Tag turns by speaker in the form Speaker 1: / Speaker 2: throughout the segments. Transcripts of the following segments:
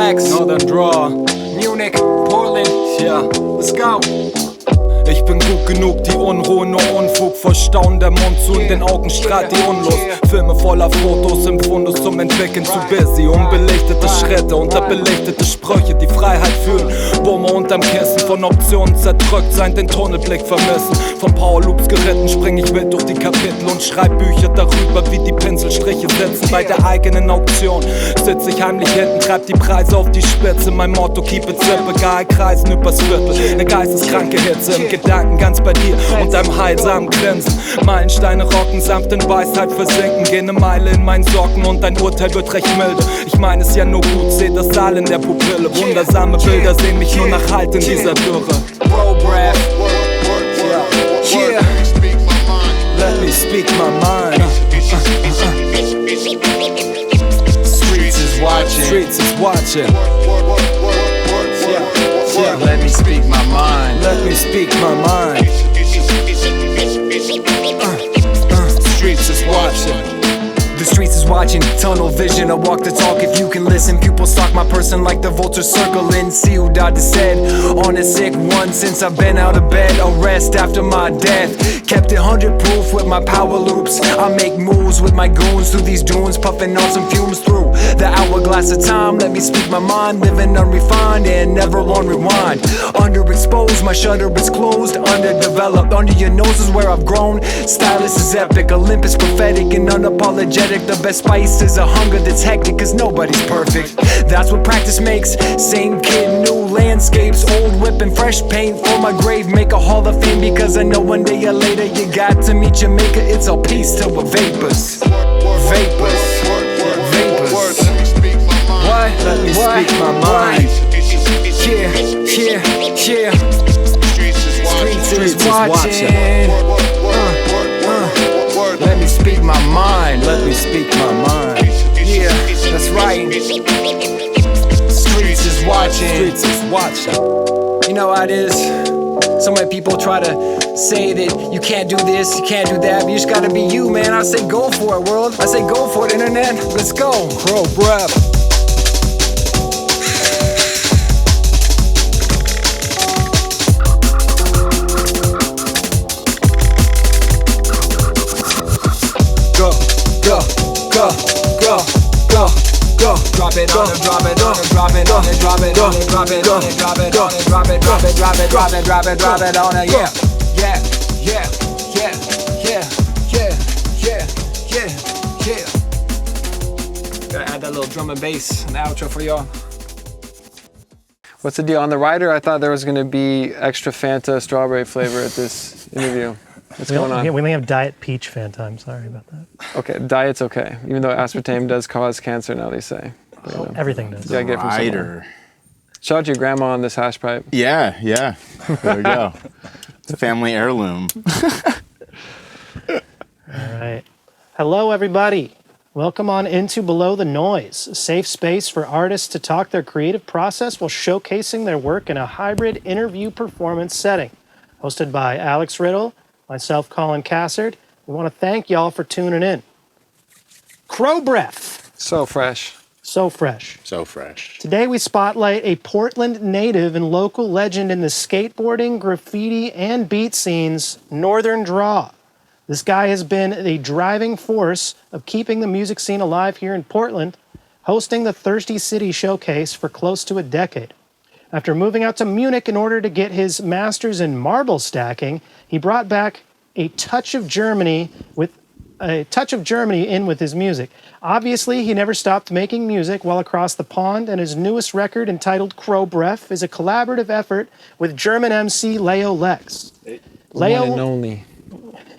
Speaker 1: LeoLex, NorthernDraw, Munich, Portland, yeah, let's go. Ich bin gut genug, die Unruhe, nur Unfug. Vor Staunen der Mund zu, in den Augen strahlt die Unlust. Filme voller Fotos im Fundus zum Entwickeln zu busy. Unbelichtete Schritte, unterbelichtete Sprüche, die Freiheit fühlen. Wumme unterm Kissen, von Optionen zerdrückt sein, den Tunnelblick vermissen. Von Powerloops geritten, spring ich wild durch die Kapitel und schreib Bücher darüber, wie die Pinselstriche sitzen. Bei der eigenen Auktion sitz ich heimlich hinten, treib die Preise auf die Spitze. Mein Motto, keep it simple, geil kreisen übers Viertel. Ne geisteskranke Hitze im Gedanken ganz bei dir und deinem heilsamen Grinsen. Meilensteine rocken, sanft in Weisheit versinken. Geh ne Meile in meinen Socken und dein Urteil wird recht milde. Ich meine es ja nur gut, seh das Saal in der Pupille. Wundersame Bilder sehen mich nur nach Halt in dieser Dürre. Crow Bref, yeah, let me speak my mind. Streets is watching, streets is watching. Yeah, let me speak my mind. Let me speak my mind. Streets is watching.
Speaker 2: The streets is watching, tunnel vision, I walk the talk if you can listen. Pupils stalk my person like the vultures circling. See who died to said, on a sick one since I've been out of bed. A rest after my death, kept it 100 proof with my power loops. I make moves with my goons through these dunes, puffing on some fumes through the hourglass of time. Let me speak my mind, living unrefined and never on rewind. Underexposed, my shutter is closed, underdeveloped. Under your nose is where I've grown. Stylus is epic, Olympus prophetic and unapologetic. The best spice is a hunger that's hectic, cause nobody's perfect. That's what practice makes. Same kid, new landscapes, old whip and fresh paint for my grave. Make a hall of fame because I know one day or later you got to meet your maker. It's all peace till we're vapors. Vapors. Vapors.
Speaker 1: What? Let me speak my mind.
Speaker 2: Yeah. Streets is watching. Let me speak my mind.
Speaker 1: Let me speak my mind.
Speaker 2: Yeah, that's right. Streets is watching.
Speaker 1: Streets is watching.
Speaker 2: You know how it is. So many people try to say that you can't do this, you can't do that, but you just gotta be you, man. I say go for it, world. I say go for it, internet. Let's go.
Speaker 1: Crow Bref. Go.
Speaker 2: Drop it on it, drop it on it, drop it on it, drop it on it, drop it on it, drop it on it, drop it, drop it, drop it, drop it, drop it, drop it on it, yeah. Gotta add that little drum and bass in the outro for y'all.
Speaker 3: What's the deal? On the rider, I thought there was going to be extra Fanta strawberry flavor at this interview. What's going on?
Speaker 4: We only have Diet Peach Fanta. I'm sorry about that.
Speaker 3: Okay, diet's okay. Even though aspartame does cause cancer now, they say. But, you know,
Speaker 4: Everything does.
Speaker 3: you gotta get it from somewhere. Shout out to your grandma on this hash pipe.
Speaker 5: Yeah. There we go. It's a family heirloom.
Speaker 4: All right. Hello, everybody. Welcome on into Below the Noise, a safe space for artists to talk their creative process while showcasing their work in a hybrid interview performance setting. Hosted by Alex Riddle, myself, Colin Cassard. We want to thank y'all for tuning in. Crow Bref.
Speaker 3: So fresh.
Speaker 4: So fresh.
Speaker 5: So fresh.
Speaker 4: Today we spotlight a Portland native and local legend in the skateboarding, graffiti, and beat scenes, NorthernDraw. This guy has been the driving force of keeping the music scene alive here in Portland, hosting the Thirsty City Showcase for close to a decade. After moving out to Munich in order to get his master's in marble stacking, he brought back a touch of Germany in with his music. Obviously, he never stopped making music while across the pond, and his newest record, entitled Crow Bref, is a collaborative effort with German MC LeoLex.
Speaker 3: One and only.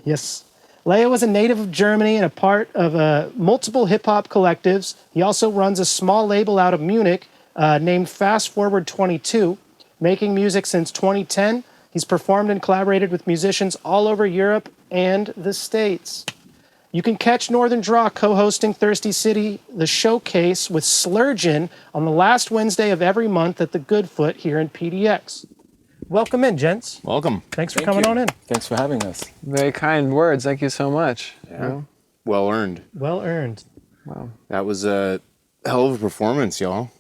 Speaker 4: Yes. Leo is a native of Germany and a part of multiple hip-hop collectives. He also runs a small label out of Munich named Fast Forward 22, making music since 2010. He's performed and collaborated with musicians all over Europe and the States. You can catch NorthernDraw co-hosting Thirsty City, the showcase with Slurgeon on the last Wednesday of every month at the Goodfoot here in PDX. Welcome in, gents.
Speaker 5: Welcome.
Speaker 4: Thanks for coming on in.
Speaker 6: Thanks for having us.
Speaker 3: Very kind words. Thank you so much.
Speaker 5: Yeah.
Speaker 3: You know?
Speaker 5: Well earned.
Speaker 4: Well earned.
Speaker 3: Wow.
Speaker 5: That was a hell of a performance, y'all.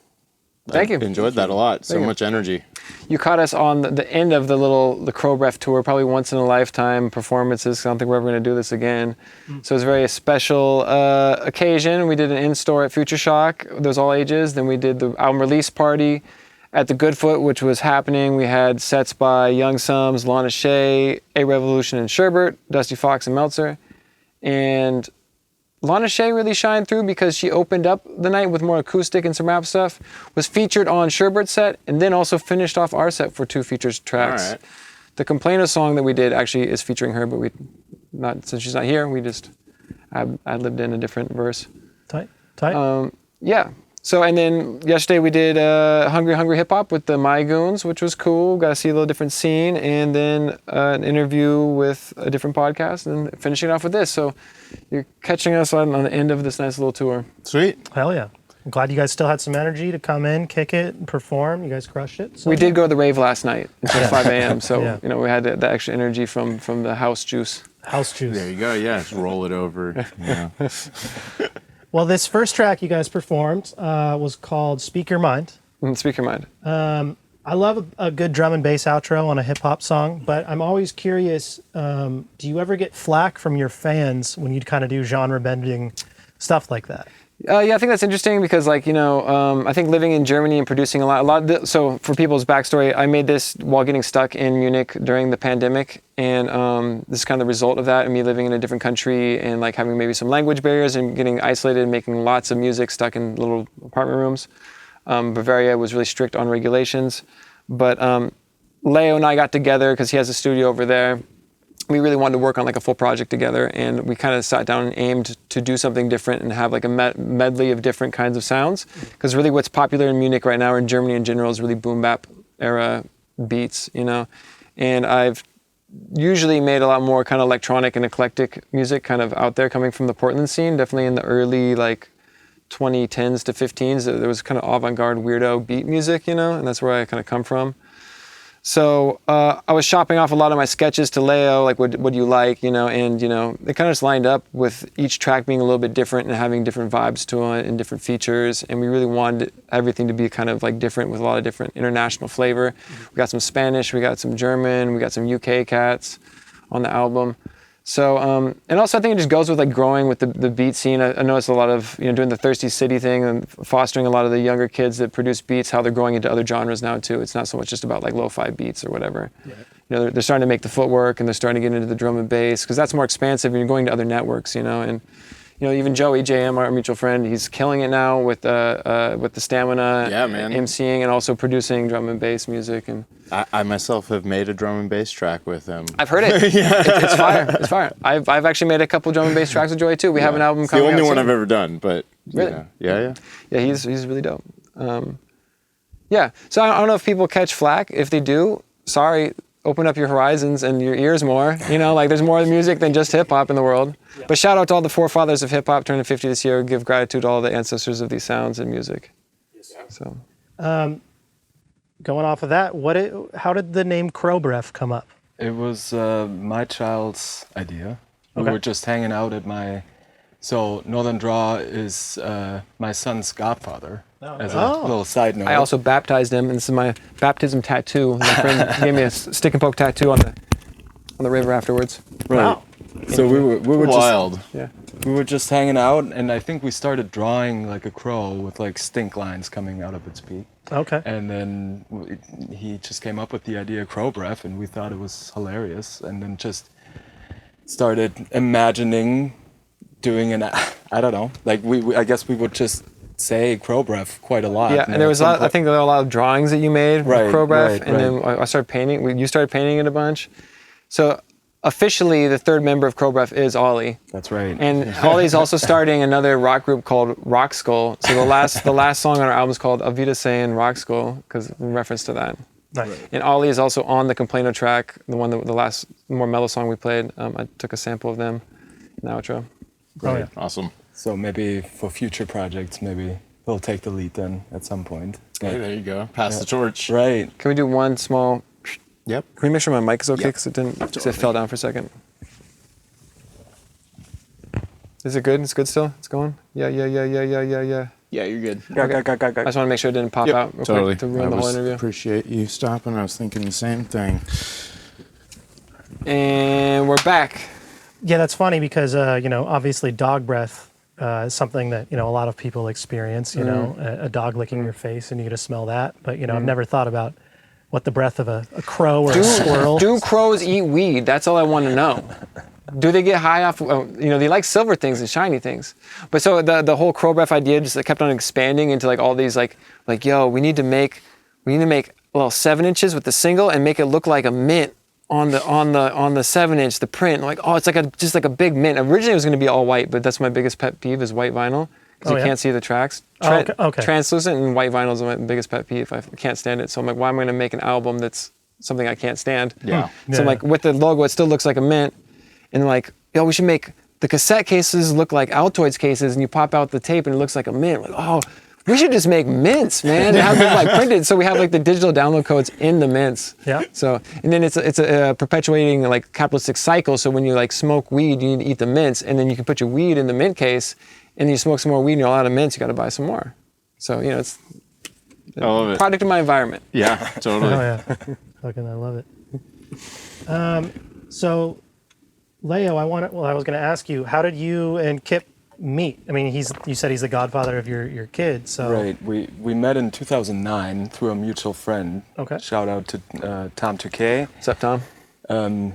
Speaker 3: Thank you.
Speaker 5: Enjoyed that a lot. So much energy.
Speaker 3: You caught us on the end of the Crow Bref tour, probably once in a lifetime performances. I don't think we're ever going to do this again. So it was a very special occasion. We did an in-store at Future Shock. There was all ages. Then we did the album release party at the Goodfoot, which was happening. We had sets by Young Sums, Lana Shea, A Revolution and Sherbert, Dusty Fox and Meltzer. And Lana Shea really shined through because she opened up the night with more acoustic and some rap stuff, was featured on Sherbert's set, and then also finished off our set for 2 features tracks.
Speaker 5: All right.
Speaker 3: The Complainer song that we did actually is featuring her, but since she's not here, we just ad-libbed in a different verse.
Speaker 4: Tight.
Speaker 3: Yeah. So, and then yesterday we did Hungry Hungry Hip Hop with the My Goons, which was cool. Got to see a little different scene, and then an interview with a different podcast, and then finishing it off with this. So you're catching us on the end of this nice little tour.
Speaker 5: Sweet.
Speaker 4: Hell yeah. I'm glad you guys still had some energy to come in, kick it, and perform. You guys crushed it. So.
Speaker 3: We did go to the rave last night until 5 a.m. So,
Speaker 4: Yeah.
Speaker 3: we had the extra energy from the house juice.
Speaker 4: House juice.
Speaker 5: There you go. Yeah, just roll it over. Yeah.
Speaker 4: Well, this first track you guys performed was called Speak Your Mind.
Speaker 3: Speak your mind.
Speaker 4: I love a good drum and bass outro on a hip hop song, but I'm always curious, do you ever get flack from your fans when you kind of do genre bending stuff like that?
Speaker 3: Yeah, I think that's interesting because, I think living in Germany and producing so for people's backstory, I made this while getting stuck in Munich during the pandemic, and this is kind of the result of that, and me living in a different country and having maybe some language barriers and getting isolated and making lots of music stuck in little apartment rooms. Bavaria was really strict on regulations, but Leo and I got together because he has a studio over there. We really wanted to work on a full project together, and we kind of sat down and aimed to do something different and have a medley of different kinds of sounds. Because really what's popular in Munich right now, or in Germany in general, is really boom bap era beats, And I've usually made a lot more kind of electronic and eclectic music kind of out there coming from the Portland scene, definitely in the early 2010s to 15s. There was kind of avant-garde weirdo beat music, and that's where I kind of come from. So I was shopping off a lot of my sketches to Leo, what do you like, and they kind of just lined up with each track being a little bit different and having different vibes to it and different features, and we really wanted everything to be kind of different with a lot of different international flavor. We got some Spanish, we got some German, we got some UK cats on the album. So, and also I think it just goes with growing with the beat scene. I noticed a lot of, doing the Thirsty City thing and fostering a lot of the younger kids that produce beats, how they're growing into other genres now too. It's not so much just about lo-fi beats or whatever. Yeah. They're starting to make the footwork, and they're starting to get into the drum and bass because that's more expansive and you're going to other networks, and even Joey JM, our mutual friend, he's killing it now with the Stamina,
Speaker 5: yeah, man,
Speaker 3: MCing and also producing drum and bass music. And
Speaker 5: I myself have made a drum and bass track with him.
Speaker 3: I've heard it. Yeah. It's fire. It's fire. I've actually made a couple drum and bass tracks with Joey too. We have an album coming out.
Speaker 5: The only one
Speaker 3: soon.
Speaker 5: I've ever done, but
Speaker 3: really?
Speaker 5: Yeah.
Speaker 3: Yeah, he's really dope. Yeah. So I don't know if people catch flack. If they do, sorry. Open up your horizons and your ears more. There's more music than just hip hop in the world. Yeah. But shout out to all the forefathers of hip hop turning 50 this year. Give gratitude to all the ancestors of these sounds and music. Yes, so,
Speaker 4: going off of that, how did the name Crow Bref come up?
Speaker 6: It was my child's idea. We were just hanging out at so NorthernDraw is my son's godfather. As a little side note.
Speaker 3: I also baptized him, and this is my baptism tattoo. My friend gave me a stick and poke tattoo on the river afterwards.
Speaker 6: Right. Wow. So we were
Speaker 5: wild.
Speaker 6: We were just hanging out, and I think we started drawing a crow with stink lines coming out of its beak.
Speaker 4: Okay.
Speaker 6: And then he just came up with the idea of Crow Bref, and we thought it was hilarious, and then just started imagining doing I don't know, I guess we would just say Crow Bref quite a lot.
Speaker 3: Yeah, and there was I think there were a lot of drawings that you made with Crow Bref, and then I started painting. You started painting it a bunch. So officially, the third member of Crow Bref is Ollie.
Speaker 6: That's right.
Speaker 3: And Ollie's also starting another rock group called Rock Skull. So the last song on our album is called Avita Sayin Rock Skull, because in reference to that.
Speaker 4: Nice.
Speaker 3: And Ollie is also on the Complainer track, the last more mellow song we played. I took a sample of them in the outro.
Speaker 5: Right. Oh, yeah. Awesome.
Speaker 6: So maybe for future projects, maybe they'll take the lead then at some point.
Speaker 5: Hey, there you go. Pass the torch.
Speaker 6: Right.
Speaker 3: Can we do one small...
Speaker 5: Yep.
Speaker 3: Can we make sure my mic is okay? Because it fell down for a second. Is it good? It's good still? It's going? Yeah.
Speaker 5: Yeah, you're good.
Speaker 3: I just want to make sure it didn't pop out real quick to ruin the whole interview.
Speaker 5: Appreciate you stopping. I was thinking the same thing.
Speaker 3: And we're back.
Speaker 4: Yeah, that's funny because, obviously dog breath is something that, a lot of people experience, a dog licking your face and you get to smell that. But, I've never thought about what the breath of a crow or a squirrel.
Speaker 3: Do crows eat weed? That's all I want to know. Do they get high off, they like silver things and shiny things. But so the whole Crow Bref idea just kept on expanding into like all these like, yo, we need to make little 7 inches with the single and make it look like a mint on the 7-inch, the print. Like, oh, it's like just like a big mint. Originally it was going to be all white, but that's my biggest pet peeve is white vinyl because you can't see the tracks.
Speaker 4: Okay.
Speaker 3: Translucent and white vinyl is my biggest pet peeve. I can't stand it. So I'm like, why am I going to make an album that's something I can't stand?
Speaker 5: Yeah.
Speaker 3: So I'm like, with the logo, it still looks like a mint. And like, yo, we should make the cassette cases look like Altoids cases, and you pop out the tape and it looks like a mint. Like, oh, we should just make mints, man, and have them like printed. So we have like the digital download codes in the mints.
Speaker 4: Yeah.
Speaker 3: So, and then it's a perpetuating like capitalistic cycle. So when you like smoke weed, you need to eat the mints, and then you can put your weed in the mint case, and you smoke some more weed and you're out of mints, you got to buy some more. So, it's
Speaker 5: I love it.
Speaker 3: Product of my environment.
Speaker 5: Yeah, totally.
Speaker 4: Oh, yeah. Fucking, I love it. So, Leo, I was going to ask you, how did you and Kip meet? I mean, you said he's the godfather of your kid, so...
Speaker 6: Right, we met in 2009 through a mutual friend.
Speaker 4: Okay.
Speaker 6: Shout out to Tom Touquet.
Speaker 3: What's up, Tom?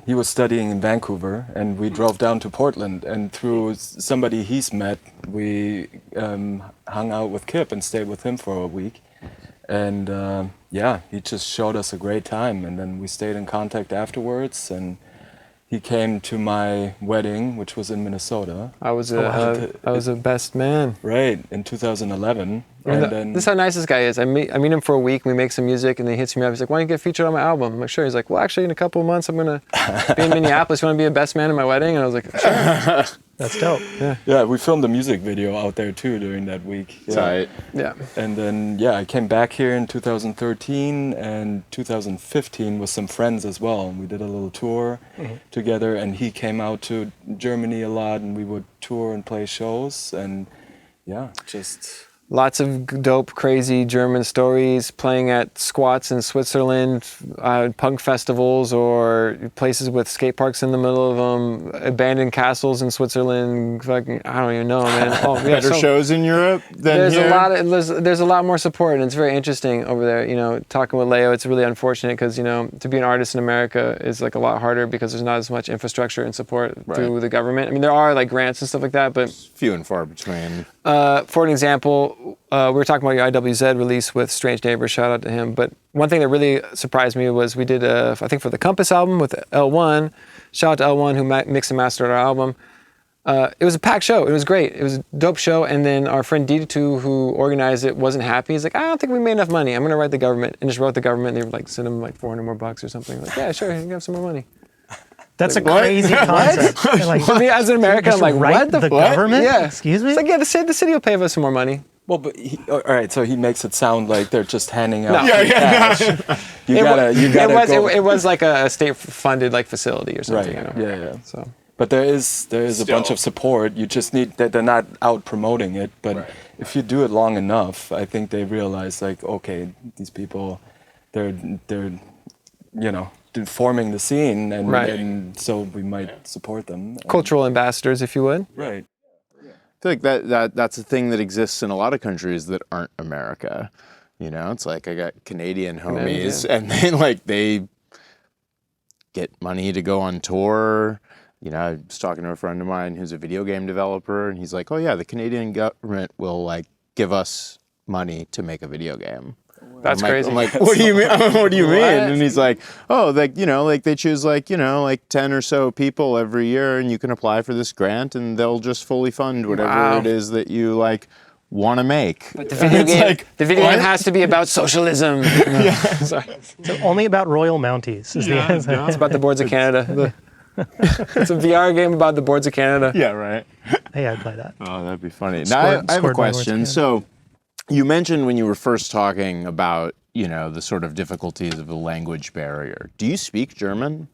Speaker 6: He was studying in Vancouver, and we drove down to Portland, and through somebody he's met, we hung out with Kip and stayed with him for a week. And he just showed us a great time, and then we stayed in contact afterwards, and he came to my wedding, which was in Minnesota.
Speaker 3: I was a best man.
Speaker 6: Right, in 2011.
Speaker 3: This is how nice this guy is. I meet him for a week, we make some music, and then he hits me up. He's like, why don't you get featured on my album? I'm like, sure. He's like, well, actually, in a couple of months, I'm going to be in Minneapolis. You want to be a best man at my wedding? And I was like, sure.
Speaker 4: That's dope.
Speaker 6: Yeah, we filmed a music video out there, too, during that week. Yeah.
Speaker 5: Tight.
Speaker 3: Yeah.
Speaker 6: And then, I came back here in 2013 and 2015 with some friends as well. And we did a little tour together, and he came out to Germany a lot, and we would tour and play shows, and just...
Speaker 3: Lots of dope, crazy German stories, playing at squats in Switzerland, punk festivals, or places with skate parks in the middle of them, abandoned castles in Switzerland. Fucking, I don't even know, man.
Speaker 5: Better shows in Europe than here?
Speaker 3: There's a lot more support, and it's very interesting over there. Talking with Leo, it's really unfortunate because, to be an artist in America is like a lot harder because there's not as much infrastructure and support through the government. I mean, there are like grants and stuff like that, but
Speaker 5: few and far between.
Speaker 3: For an example, we were talking about your IWZ release with Strange Neighbors, shout out to him. But one thing that really surprised me was we did, I think for the Compass album with L1, shout out to L1 who mixed and mastered our album. It was a packed show. It was great. It was a dope show. And then our friend D2 who organized it wasn't happy. He's like, I don't think we made enough money. I'm going to write the government. And just wrote the government. And they were like, send him like $400 more or something. Like, yeah, sure, you can have some more money.
Speaker 4: That's a crazy concept.
Speaker 3: Like, for me as an American, I'm like, what
Speaker 4: the government?
Speaker 3: Yeah.
Speaker 4: Excuse me?
Speaker 3: It's like, yeah, the city will pay us some more money.
Speaker 6: Well, but all right, so he makes it sound like they're just handing out cash.
Speaker 3: It was like a state-funded like facility or something.
Speaker 6: Right.
Speaker 3: Yeah. So,
Speaker 6: but there is a bunch of support. You just need that they're not out promoting it. But if you do it long enough, I think they realize like, okay, these people, they're forming the scene, and so we might support them.
Speaker 3: Cultural ambassadors, if you would.
Speaker 6: Right.
Speaker 5: I feel like that's a thing that exists in a lot of countries that aren't America. It's like I got Canadian homies, and they get money to go on tour. I was talking to a friend of mine who's a video game developer, and he's like, oh yeah, the Canadian government will like give us money to make a video game.
Speaker 3: That's crazy.
Speaker 5: I'm like, what do you mean? What do you mean? And he's like, oh, they choose 10 or so people every year, and you can apply for this grant, and they'll just fully fund whatever it is that you want to make.
Speaker 3: But the video game has to be about socialism.
Speaker 4: So only about Royal Mounties is the answer.
Speaker 3: It's about the boards of Canada. It's a VR game about the boards of Canada.
Speaker 5: Yeah, right.
Speaker 4: Hey, I'd play that.
Speaker 5: Oh, that'd be funny. Now I have a question. So. You mentioned when you were first talking about, the sort of difficulties of the language barrier. Do you speak German?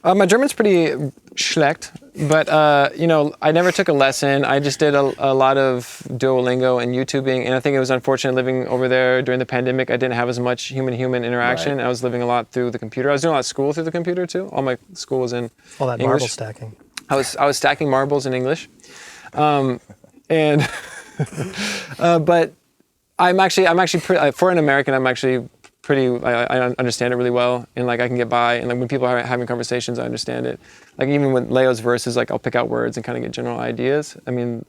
Speaker 3: My German's pretty schlecht. But you know, I never took a lesson. I just did a lot of Duolingo and YouTubing, and I think it was unfortunate living over there during the pandemic. I didn't have as much human-human interaction.
Speaker 5: Right.
Speaker 3: I was living a lot through the computer. I was doing a lot of school through the computer too. All my school was in
Speaker 4: All that
Speaker 3: English.
Speaker 4: marble stacking.
Speaker 3: I was stacking marbles in English, and but I'm actually pretty, for an American, I'm actually pretty, I understand it really well, and like I can get by, and like when people are having conversations, I understand it. Like even with Leo's verses, like I'll pick out words and kind of get general ideas. I mean,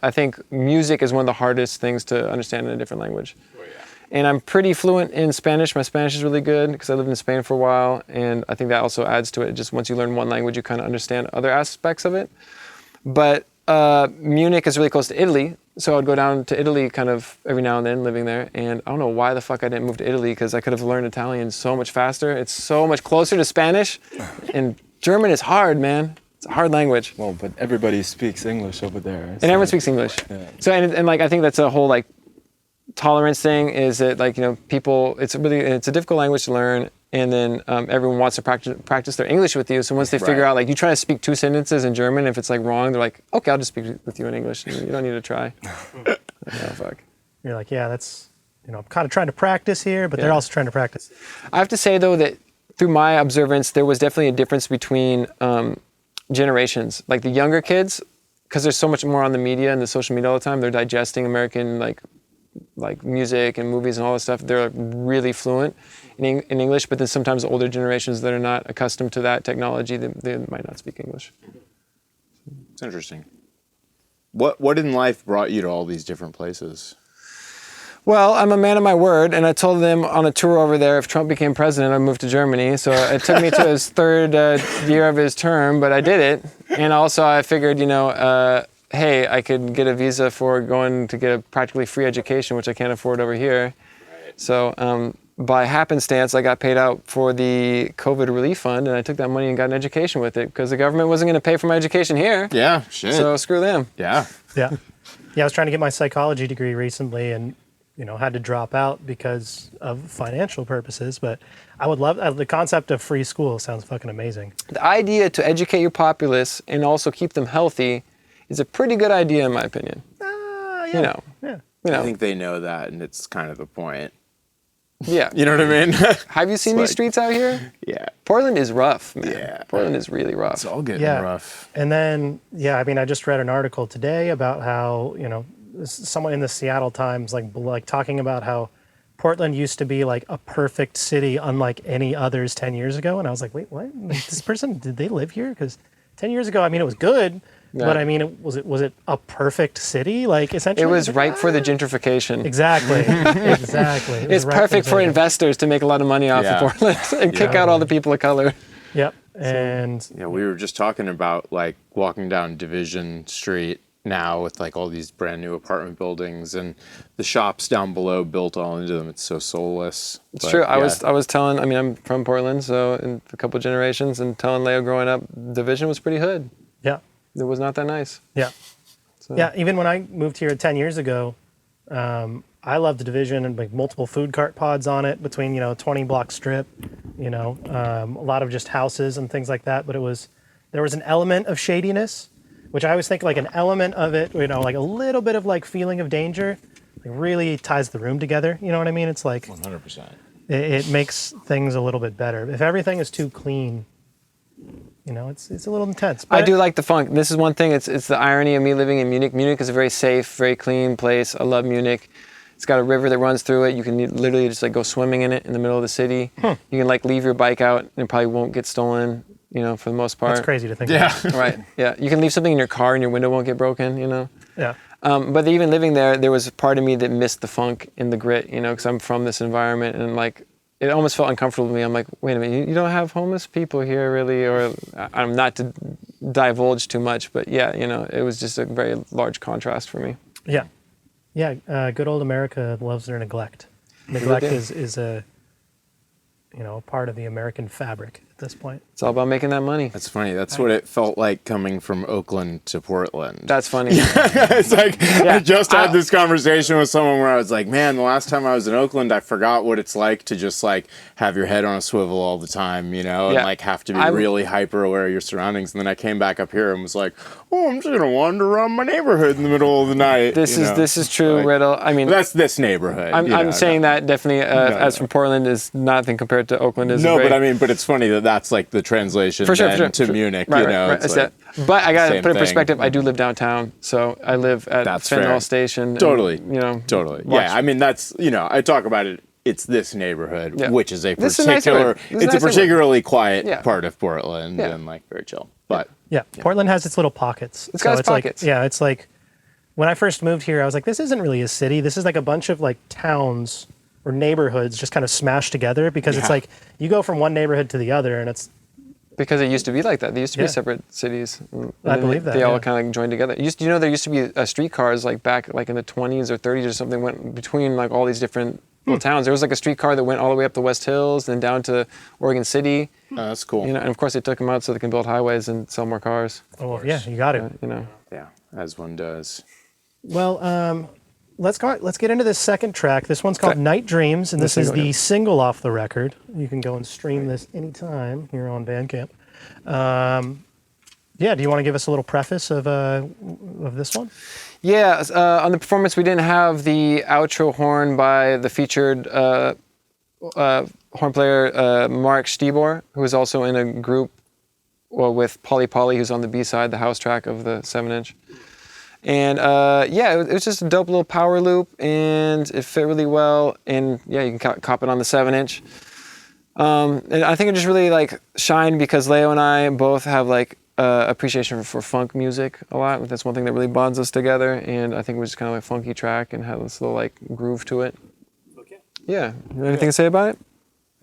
Speaker 3: I think music is one of the hardest things to understand in a different language. Oh, yeah. And I'm pretty fluent in Spanish. My Spanish is really good because I lived in Spain for a while, and I think that also adds to it. Just once you learn one language, you kind of understand other aspects of it. But Munich is really close to Italy, so I'd go down to Italy kind of every now and then living there, and I don't know why the fuck I didn't move to Italy, because I could have learned Italian so much faster. It's so much closer to Spanish, and German is hard, man. It's a hard language.
Speaker 6: Well, but everybody speaks English over there.
Speaker 3: And everyone speaks English.
Speaker 6: Yeah.
Speaker 3: So, and like, I think that's a whole like tolerance thing, is that like, you know, people, it's a difficult language to learn, and then everyone wants to practice their English with you. So once they figure out, like, you try to speak 2 sentences in German, if it's like wrong, they're like, okay, I'll just speak with you in English. You don't need to try. Oh, fuck.
Speaker 4: You're like, yeah, that's, you know, I'm kind of trying to practice here, but they're also trying to practice.
Speaker 3: I have to say, though, that through my observance, there was definitely a difference between generations. Like the younger kids, because there's so much more on the media and the social media all the time, they're digesting American like music and movies and all this stuff. They're really fluent in English, but then sometimes older generations that are not accustomed to that technology, they might not speak English.
Speaker 5: It's interesting. What in life brought you to all these different places?
Speaker 3: Well, I'm a man of my word, and I told them on a tour over there, if Trump became president, I'd move to Germany. So it took me to his third year of his term, but I did it. And also I figured, you know, hey, I could get a visa for going to get a practically free education, which I can't afford over here. Right. So by happenstance, I got paid out for the COVID relief fund, and I took that money and got an education with it, because the government wasn't going to pay for my education here.
Speaker 5: Yeah, shit.
Speaker 3: So screw them.
Speaker 5: Yeah.
Speaker 4: Yeah. Yeah, I was trying to get my psychology degree recently, and you know, had to drop out because of financial purposes, but I would love the concept of free school. Sounds fucking amazing.
Speaker 3: The idea to educate your populace and also keep them healthy is a pretty good idea, in my opinion.
Speaker 4: Yeah.
Speaker 3: You know.
Speaker 4: Yeah.
Speaker 3: You know.
Speaker 5: I think they know that, and it's kind of the point.
Speaker 3: Yeah.
Speaker 5: You know what I mean?
Speaker 3: Have you seen these streets out here?
Speaker 5: Yeah.
Speaker 3: Portland is rough, man.
Speaker 5: Yeah.
Speaker 3: Portland is really rough.
Speaker 5: It's all getting rough.
Speaker 4: And then, yeah, I mean, I just read an article today about how, you know, someone in the Seattle Times, like talking about how Portland used to be like a perfect city unlike any others 10 years ago. And I was like, wait, what? Like, this person, did they live here? Because 10 years ago, I mean, it was good, but I mean, was it a perfect city? Like, essentially?
Speaker 3: It was ripe for the gentrification.
Speaker 4: Exactly. Exactly.
Speaker 3: It's perfect for investors to make a lot of money off of Portland and kick out all the people of color.
Speaker 4: Yep. And
Speaker 5: yeah, we were just talking about like walking down Division Street now with like all these brand new apartment buildings and the shops down below built all into them. It's so soulless.
Speaker 3: It's true. I was telling, I mean, I'm from Portland, so in a couple of generations, and telling Leo growing up, Division was pretty hood.
Speaker 4: Yeah.
Speaker 3: It was not that nice.
Speaker 4: Yeah.
Speaker 3: So.
Speaker 4: Yeah. Even when I moved here 10 years ago, I loved the Division and like multiple food cart pods on it between, you know, 20 block strip, you know, a lot of just houses and things like that. But there was an element of shadiness, which I always think like an element of it, you know, like a little bit of like feeling of danger, like really ties the room together. You know what I mean? It's like
Speaker 5: 100%.
Speaker 4: It makes things a little bit better. If everything is too clean, you know, it's a little intense. But
Speaker 3: I do like the funk. This is one thing. It's the irony of me living in Munich. Munich is a very safe, very clean place. I love Munich. It's got a river that runs through it. You can literally just like go swimming in it in the middle of the city. You can like leave your bike out and it probably won't get stolen, you know, for the most part.
Speaker 4: That's crazy to think about.
Speaker 3: Right. Yeah. You can leave something in your car and your window won't get broken, you know.
Speaker 4: Yeah.
Speaker 3: But even living there was a part of me that missed the funk and the grit, you know, because I'm from this environment, and like it almost felt uncomfortable to me. I'm like, wait a minute, you don't have homeless people here, really? Or I'm not to divulge too much, but yeah, you know, it was just a very large contrast for me.
Speaker 4: Yeah. Yeah. Good old America loves their neglect. Neglect is a, you know, a part of the American fabric at this point.
Speaker 3: It's all about making that money.
Speaker 5: That's funny. That's what it felt like coming from Oakland to Portland.
Speaker 3: That's funny.
Speaker 5: It's like, I just had this conversation with someone where I was like, man, the last time I was in Oakland, I forgot what it's like to just like have your head on a swivel all the time, you know, and like have to be really hyper aware of your surroundings. And then I came back up here and was like, oh, I'm just going to wander around my neighborhood in the middle of the night.
Speaker 3: This is true, like, Riddle. I mean,
Speaker 5: that's this neighborhood.
Speaker 3: I'm saying that definitely as from Portland is nothing compared to Oakland. Is
Speaker 5: but I mean, but it's funny that that's like the translation to Munich,
Speaker 3: right,
Speaker 5: you know.
Speaker 3: Right.
Speaker 5: It's like,
Speaker 3: but I got to put in
Speaker 5: thing.
Speaker 3: Perspective. I do live downtown, so I live at Fenwell Station.
Speaker 5: Totally.
Speaker 3: And, you know.
Speaker 5: Totally. Yeah, I mean, that's, you know, I talk about it. It's this neighborhood, which is a particularly quiet part of Portland and like very chill. But
Speaker 4: Portland has its little pockets.
Speaker 3: It's got its pockets.
Speaker 4: Like, it's like when I first moved here, I was like, this isn't really a city. This is like a bunch of like towns or neighborhoods just kind of smashed together because it's like you go from one neighborhood to the other and it's
Speaker 3: because it used to be like that. They used to be separate cities.
Speaker 4: I believe that.
Speaker 3: They all kind of joined together. You know, there used to be streetcars like back like in the 20s or 30s or something went between like all these different little towns. There was like a streetcar that went all the way up the West Hills, then down to Oregon City.
Speaker 5: Oh, that's cool.
Speaker 3: You know, and of course they took them out so they can build highways and sell more cars.
Speaker 4: Oh, well, yeah, you got it.
Speaker 3: You know.
Speaker 5: Yeah, as one does.
Speaker 4: Well, let's get into this second track. This one's called Night Dreams, and this is the single off the record. You can go and stream this anytime here on Bandcamp. Do you want to give us a little preface of this one?
Speaker 3: Yeah, on the performance, we didn't have the outro horn by the featured horn player Mark Stibor, who is also in a group with Polly Polly, who's on the B-side, the house track of the 7-inch. And it was just a dope little power loop, and it fit really well. And yeah, you can cop it on the 7-inch. And I think it just really like shined because Leo and I both have like appreciation for funk music a lot. That's one thing that really bonds us together. And I think it was just kind of like a funky track and had this little like groove to it. Okay. Yeah. You have anything to say about it?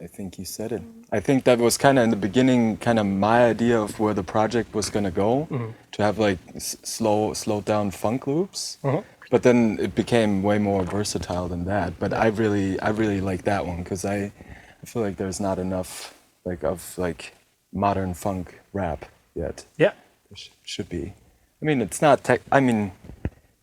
Speaker 6: I think you said it. I think that was kind of in the beginning, kind of my idea of where the project was gonna go, to have like slow down funk loops. But then it became way more versatile than that. But I really like that one because I feel like there's not enough of modern funk rap yet. Yeah, there should be. I mean, it's not tech. I mean,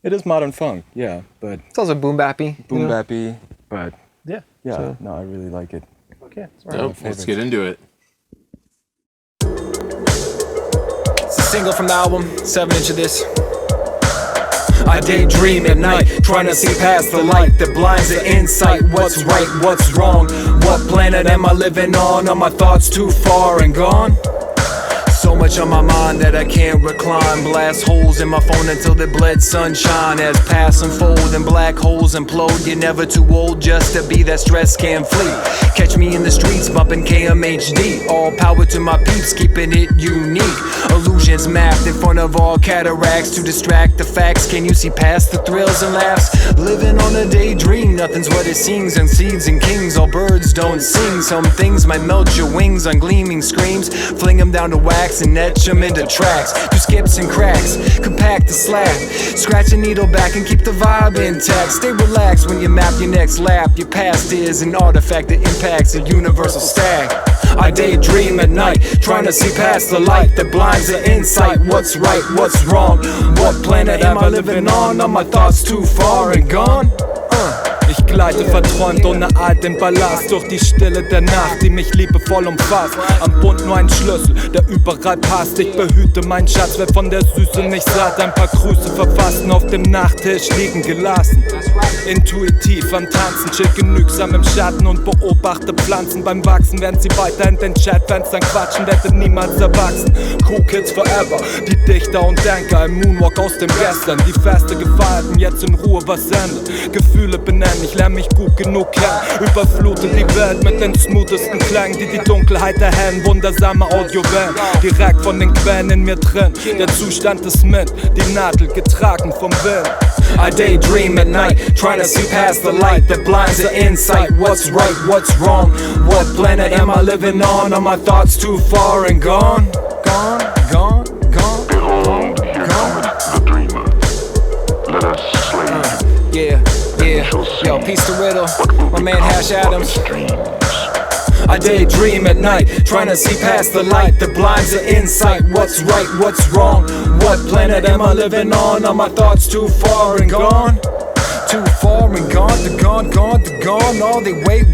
Speaker 6: it is modern funk, yeah, but
Speaker 3: it's also boom bappy.
Speaker 6: Boom bappy, but
Speaker 4: yeah.
Speaker 6: So. No, I really like it.
Speaker 4: Okay,
Speaker 5: let's get into it.
Speaker 1: It's a single from the album, 7-inch of this. I daydream at night, trying to see past the light that blinds the insight. What's right, what's wrong? What planet am I living on? Are my thoughts too far and gone? So much on my mind that I can't recline. Blast holes in my phone until they bled sunshine. As paths unfold and black holes implode, you're never too old just to be that stress can't flee. Catch me in the streets bumping KMHD. All power to my peeps, keeping it unique. Illusions mapped in front of all cataracts to distract the facts. Can you see past the thrills and laughs? Living on a daydream, nothing's what it seems. And seeds and kings, all birds don't sing. Some things might melt your wings on gleaming screams. Fling them down to wax and etch them into tracks. Do skips and cracks, compact the slab. Scratch a needle back and keep the vibe intact. Stay relaxed when you map your next lap. Your past is an artifact that impacts a universal stack. I daydream at night, trying to see past the light that blinds the insight. What's right, what's wrong? What planet am I living on? Are my thoughts too far and gone?
Speaker 7: Ich gleite verträumt ohne all den Ballast durch die Stille der Nacht, die mich liebevoll umfasst. Am Bund nur ein Schlüssel, der überall passt. Ich behüte meinen Schatz, wer von der Süße nicht satt. Ein paar Grüße verfassten, auf dem Nachttisch liegen gelassen. Intuitiv am Tanzen, chill genügsam im Schatten und beobachte Pflanzen beim Wachsen. Während sie weiter in den Chatfenstern quatschen, werde niemals erwachsen. Cool Kids forever, die Dichter und Denker im Moonwalk aus dem Gestern. Die Feste gefeierten, jetzt in Ruhe was ändern. Gefühle benennen, ich lerne mich gut genug kennen. Überflute die Welt mit den smoothesten Klängen, die die Dunkelheit erhellen. Wundersame Audiowellen, direkt von den Quellen in mir drin. Der Zustand ist mit, die Nadel getragen vom Wind.
Speaker 1: I daydream at night, trying to see past the light that blinds the insight. What's right, what's wrong? What planet am I living on? Are my thoughts too far and gone? Gone, gone, gone.
Speaker 8: Behold, here cometh the dreamer. Let us slay him.
Speaker 1: Yeah. Yo, peace to Riddle, my man Hash Adams.
Speaker 7: I daydream at night, trying to see past the light that blinds the insight. What's right, what's wrong? What planet am I living on? Are my thoughts too far and gone? Too far and gone, they're gone, they're gone. Oh, they wait,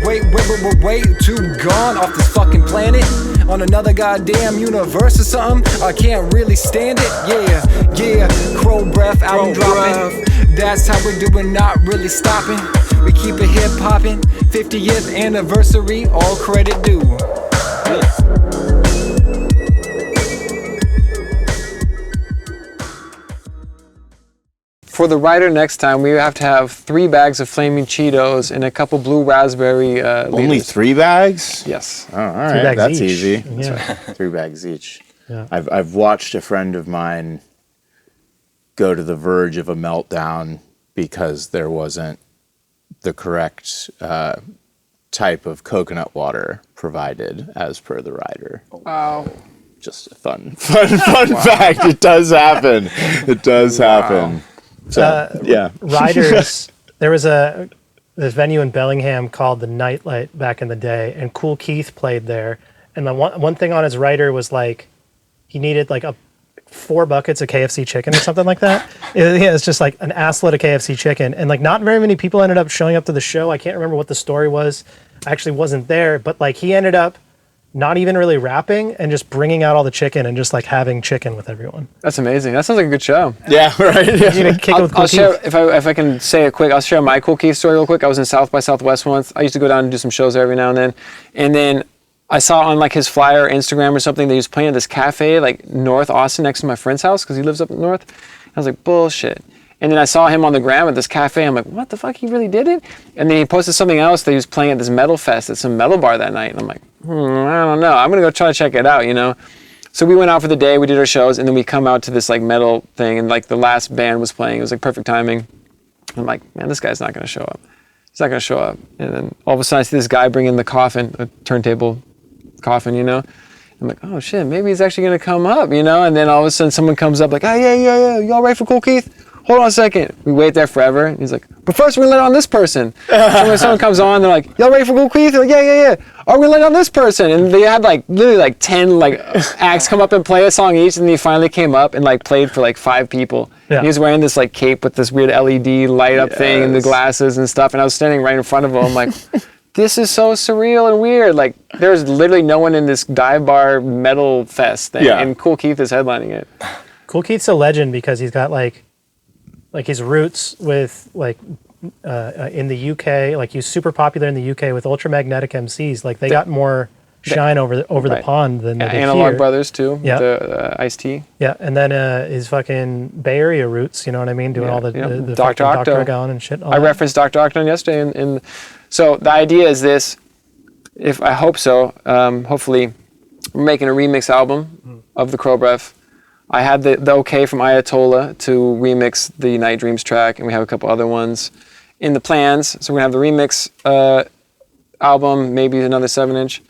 Speaker 7: way too gone off this fucking planet. On another goddamn universe or something. I can't really stand it. Yeah, Crow Bref, album dropping. That's how we're doing, not really stopping. We keep it hip hopping. 50th anniversary, all credit due. Yeah.
Speaker 3: For the writer next time, we have to have 3 bags of flaming Cheetos and a couple blue raspberry
Speaker 5: Only
Speaker 3: liters.
Speaker 5: 3 bags?
Speaker 3: Yes.
Speaker 5: Oh, all right, that's
Speaker 4: each.
Speaker 5: easy.
Speaker 4: Yeah.
Speaker 5: 3 bags each.
Speaker 4: Yeah.
Speaker 5: I've watched a friend of mine go to the verge of a meltdown because there wasn't the correct type of coconut water provided as per the writer.
Speaker 3: Wow.
Speaker 5: Just a fun fact. It does happen. It does happen. So, yeah.
Speaker 4: Riders, there was this venue in Bellingham called the Nightlight back in the day, and Kool Keith played there. And the one thing on his rider was like, he needed like 4 buckets of KFC chicken or something like that. It's just like an assload of KFC chicken. And like not very many people ended up showing up to the show. I can't remember what the story was. I actually wasn't there, but like he ended up not even really rapping and just bringing out all the chicken and just like having chicken with everyone.
Speaker 3: That's amazing. That sounds like a good show.
Speaker 5: Yeah, right. Yeah.
Speaker 4: You know, kick it with Kool
Speaker 3: I'll share,
Speaker 4: Keith.
Speaker 3: if I can say it quick, I'll share my Kool Keith story real quick. I was in South by Southwest once. I used to go down and do some shows every now and then. And then I saw on like his flyer, Instagram or something, that he was playing at this cafe like North Austin next to my friend's house because he lives up north. I was like, bullshit. And then I saw him on the gram at this cafe. I'm like, what the fuck? He really did it? And then he posted something else that he was playing at this metal fest at some metal bar that night. And I'm like, I don't know. I'm going to go try to check it out, you know? So we went out for the day. We did our shows. And then we come out to this like metal thing. And like the last band was playing. It was like perfect timing. I'm like, man, this guy's not going to show up. He's not going to show up. And then all of a sudden I see this guy bring in the coffin, a turntable coffin, you know? I'm like, oh shit, maybe he's actually going to come up, you know? And then all of a sudden someone comes up like, oh yeah. You all right for Kool Keith? Hold on a second. We wait there forever. And he's like, but first we're going to let on this person. So when someone comes on, they're like, y'all ready for Kool Keith? They're like, yeah. Are we let on this person? And they had like literally like 10 like acts come up and play a song each. And he finally came up and like played for like 5 people. Yeah. And he was wearing this like cape with this weird LED light up thing and the glasses and stuff. And I was standing right in front of him. I'm like, this is so surreal and weird. Like there's literally no one in this dive bar metal fest thing. Yeah. And Kool Keith is headlining it.
Speaker 4: Kool Keith's a legend because he's got like his roots with like in the UK, like he's super popular in the UK with Ultramagnetic MCs. Like they got more shine over the pond than they did
Speaker 3: Analog
Speaker 4: here.
Speaker 3: Brothers too.
Speaker 4: Yeah,
Speaker 3: the Ice-T.
Speaker 4: Yeah, and then his fucking Bay Area roots. You know what I mean? Doing all the
Speaker 3: Dr.
Speaker 4: Octagon and shit.
Speaker 3: I referenced Dr. Octagon yesterday, and so the idea is this. If I hope so, hopefully, we're making a remix album of the Crow Bref. I had the okay from Ayatollah to remix the Night Dreams track, and we have a couple other ones in the plans. So we're gonna have the remix album, maybe another 7-inch,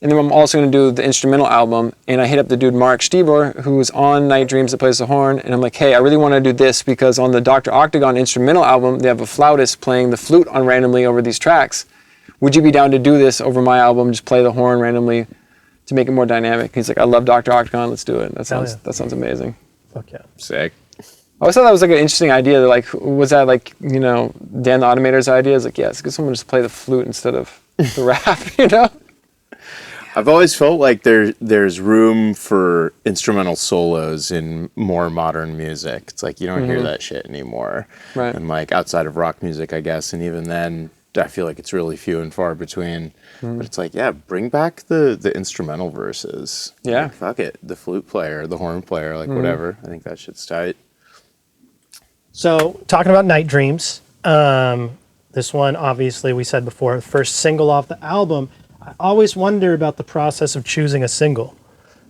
Speaker 3: and then I'm also gonna do the instrumental album. And I hit up the dude Mark Stieber, who's on Night Dreams that plays the horn, and I'm like, hey, I really want to do this because on the Dr. Octagon instrumental album, they have a flautist playing the flute on randomly over these tracks. Would you be down to do this over my album? Just play the horn randomly to make it more dynamic. He's like, I love Dr. Octagon, let's do it. That sounds amazing.
Speaker 4: Fuck yeah.
Speaker 5: Sick.
Speaker 3: I always thought that was like an interesting idea. Like, was that like, you know, Dan the Automator's idea? It's like, yeah, it's good someone just play the flute instead of the rap, you know?
Speaker 5: I've always felt like there's room for instrumental solos in more modern music. It's like you don't hear that shit anymore.
Speaker 3: Right.
Speaker 5: And like outside of rock music, I guess, and even then, I feel like it's really few and far between. But it's like, yeah, bring back the instrumental verses.
Speaker 3: Yeah.
Speaker 5: Like, fuck it. The flute player, the horn player, like whatever. I think that shit's tight.
Speaker 4: So talking about Night Dreams, this one obviously we said before, the first single off the album. I always wonder about the process of choosing a single,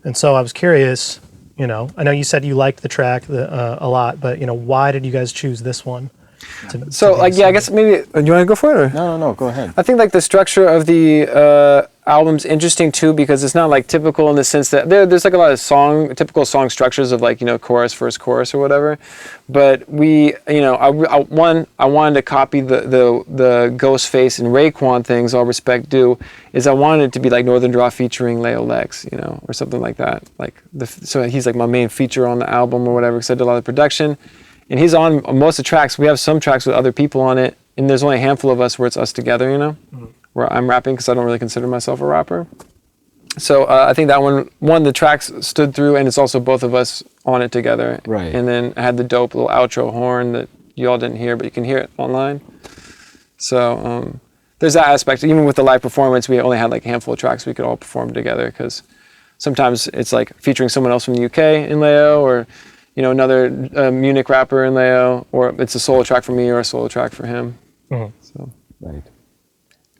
Speaker 4: and so I was curious. You know, I know you said you liked the track a lot, but you know, why did you guys choose this one?
Speaker 3: I guess maybe. Do you want to go for it? Or?
Speaker 6: No, go ahead.
Speaker 3: I think like the structure of the album's interesting too because it's not like typical in the sense that there's like a lot of typical song structures of like, you know, chorus, first chorus or whatever. But we, you know, I wanted to copy the Ghostface and Raekwon things, all respect due, is I wanted it to be like NorthernDraw featuring LeoLex, you know, or something like that. Like so he's like my main feature on the album or whatever because I did a lot of production. And he's on most of the tracks. We have some tracks with other people on it, and there's only a handful of us where it's us together, you know, where I'm rapping because I don't really consider myself a rapper. So I think that one the tracks stood through, and it's also both of us on it together.
Speaker 6: Right.
Speaker 3: And then I had the dope little outro horn that you all didn't hear, but you can hear it online. So there's that aspect. Even with the live performance, we only had like a handful of tracks we could all perform together because sometimes it's like featuring someone else from the UK in Leo, or you know, another Munich rapper in Leo, or it's a solo track for me or a solo track for him. So.
Speaker 6: Right.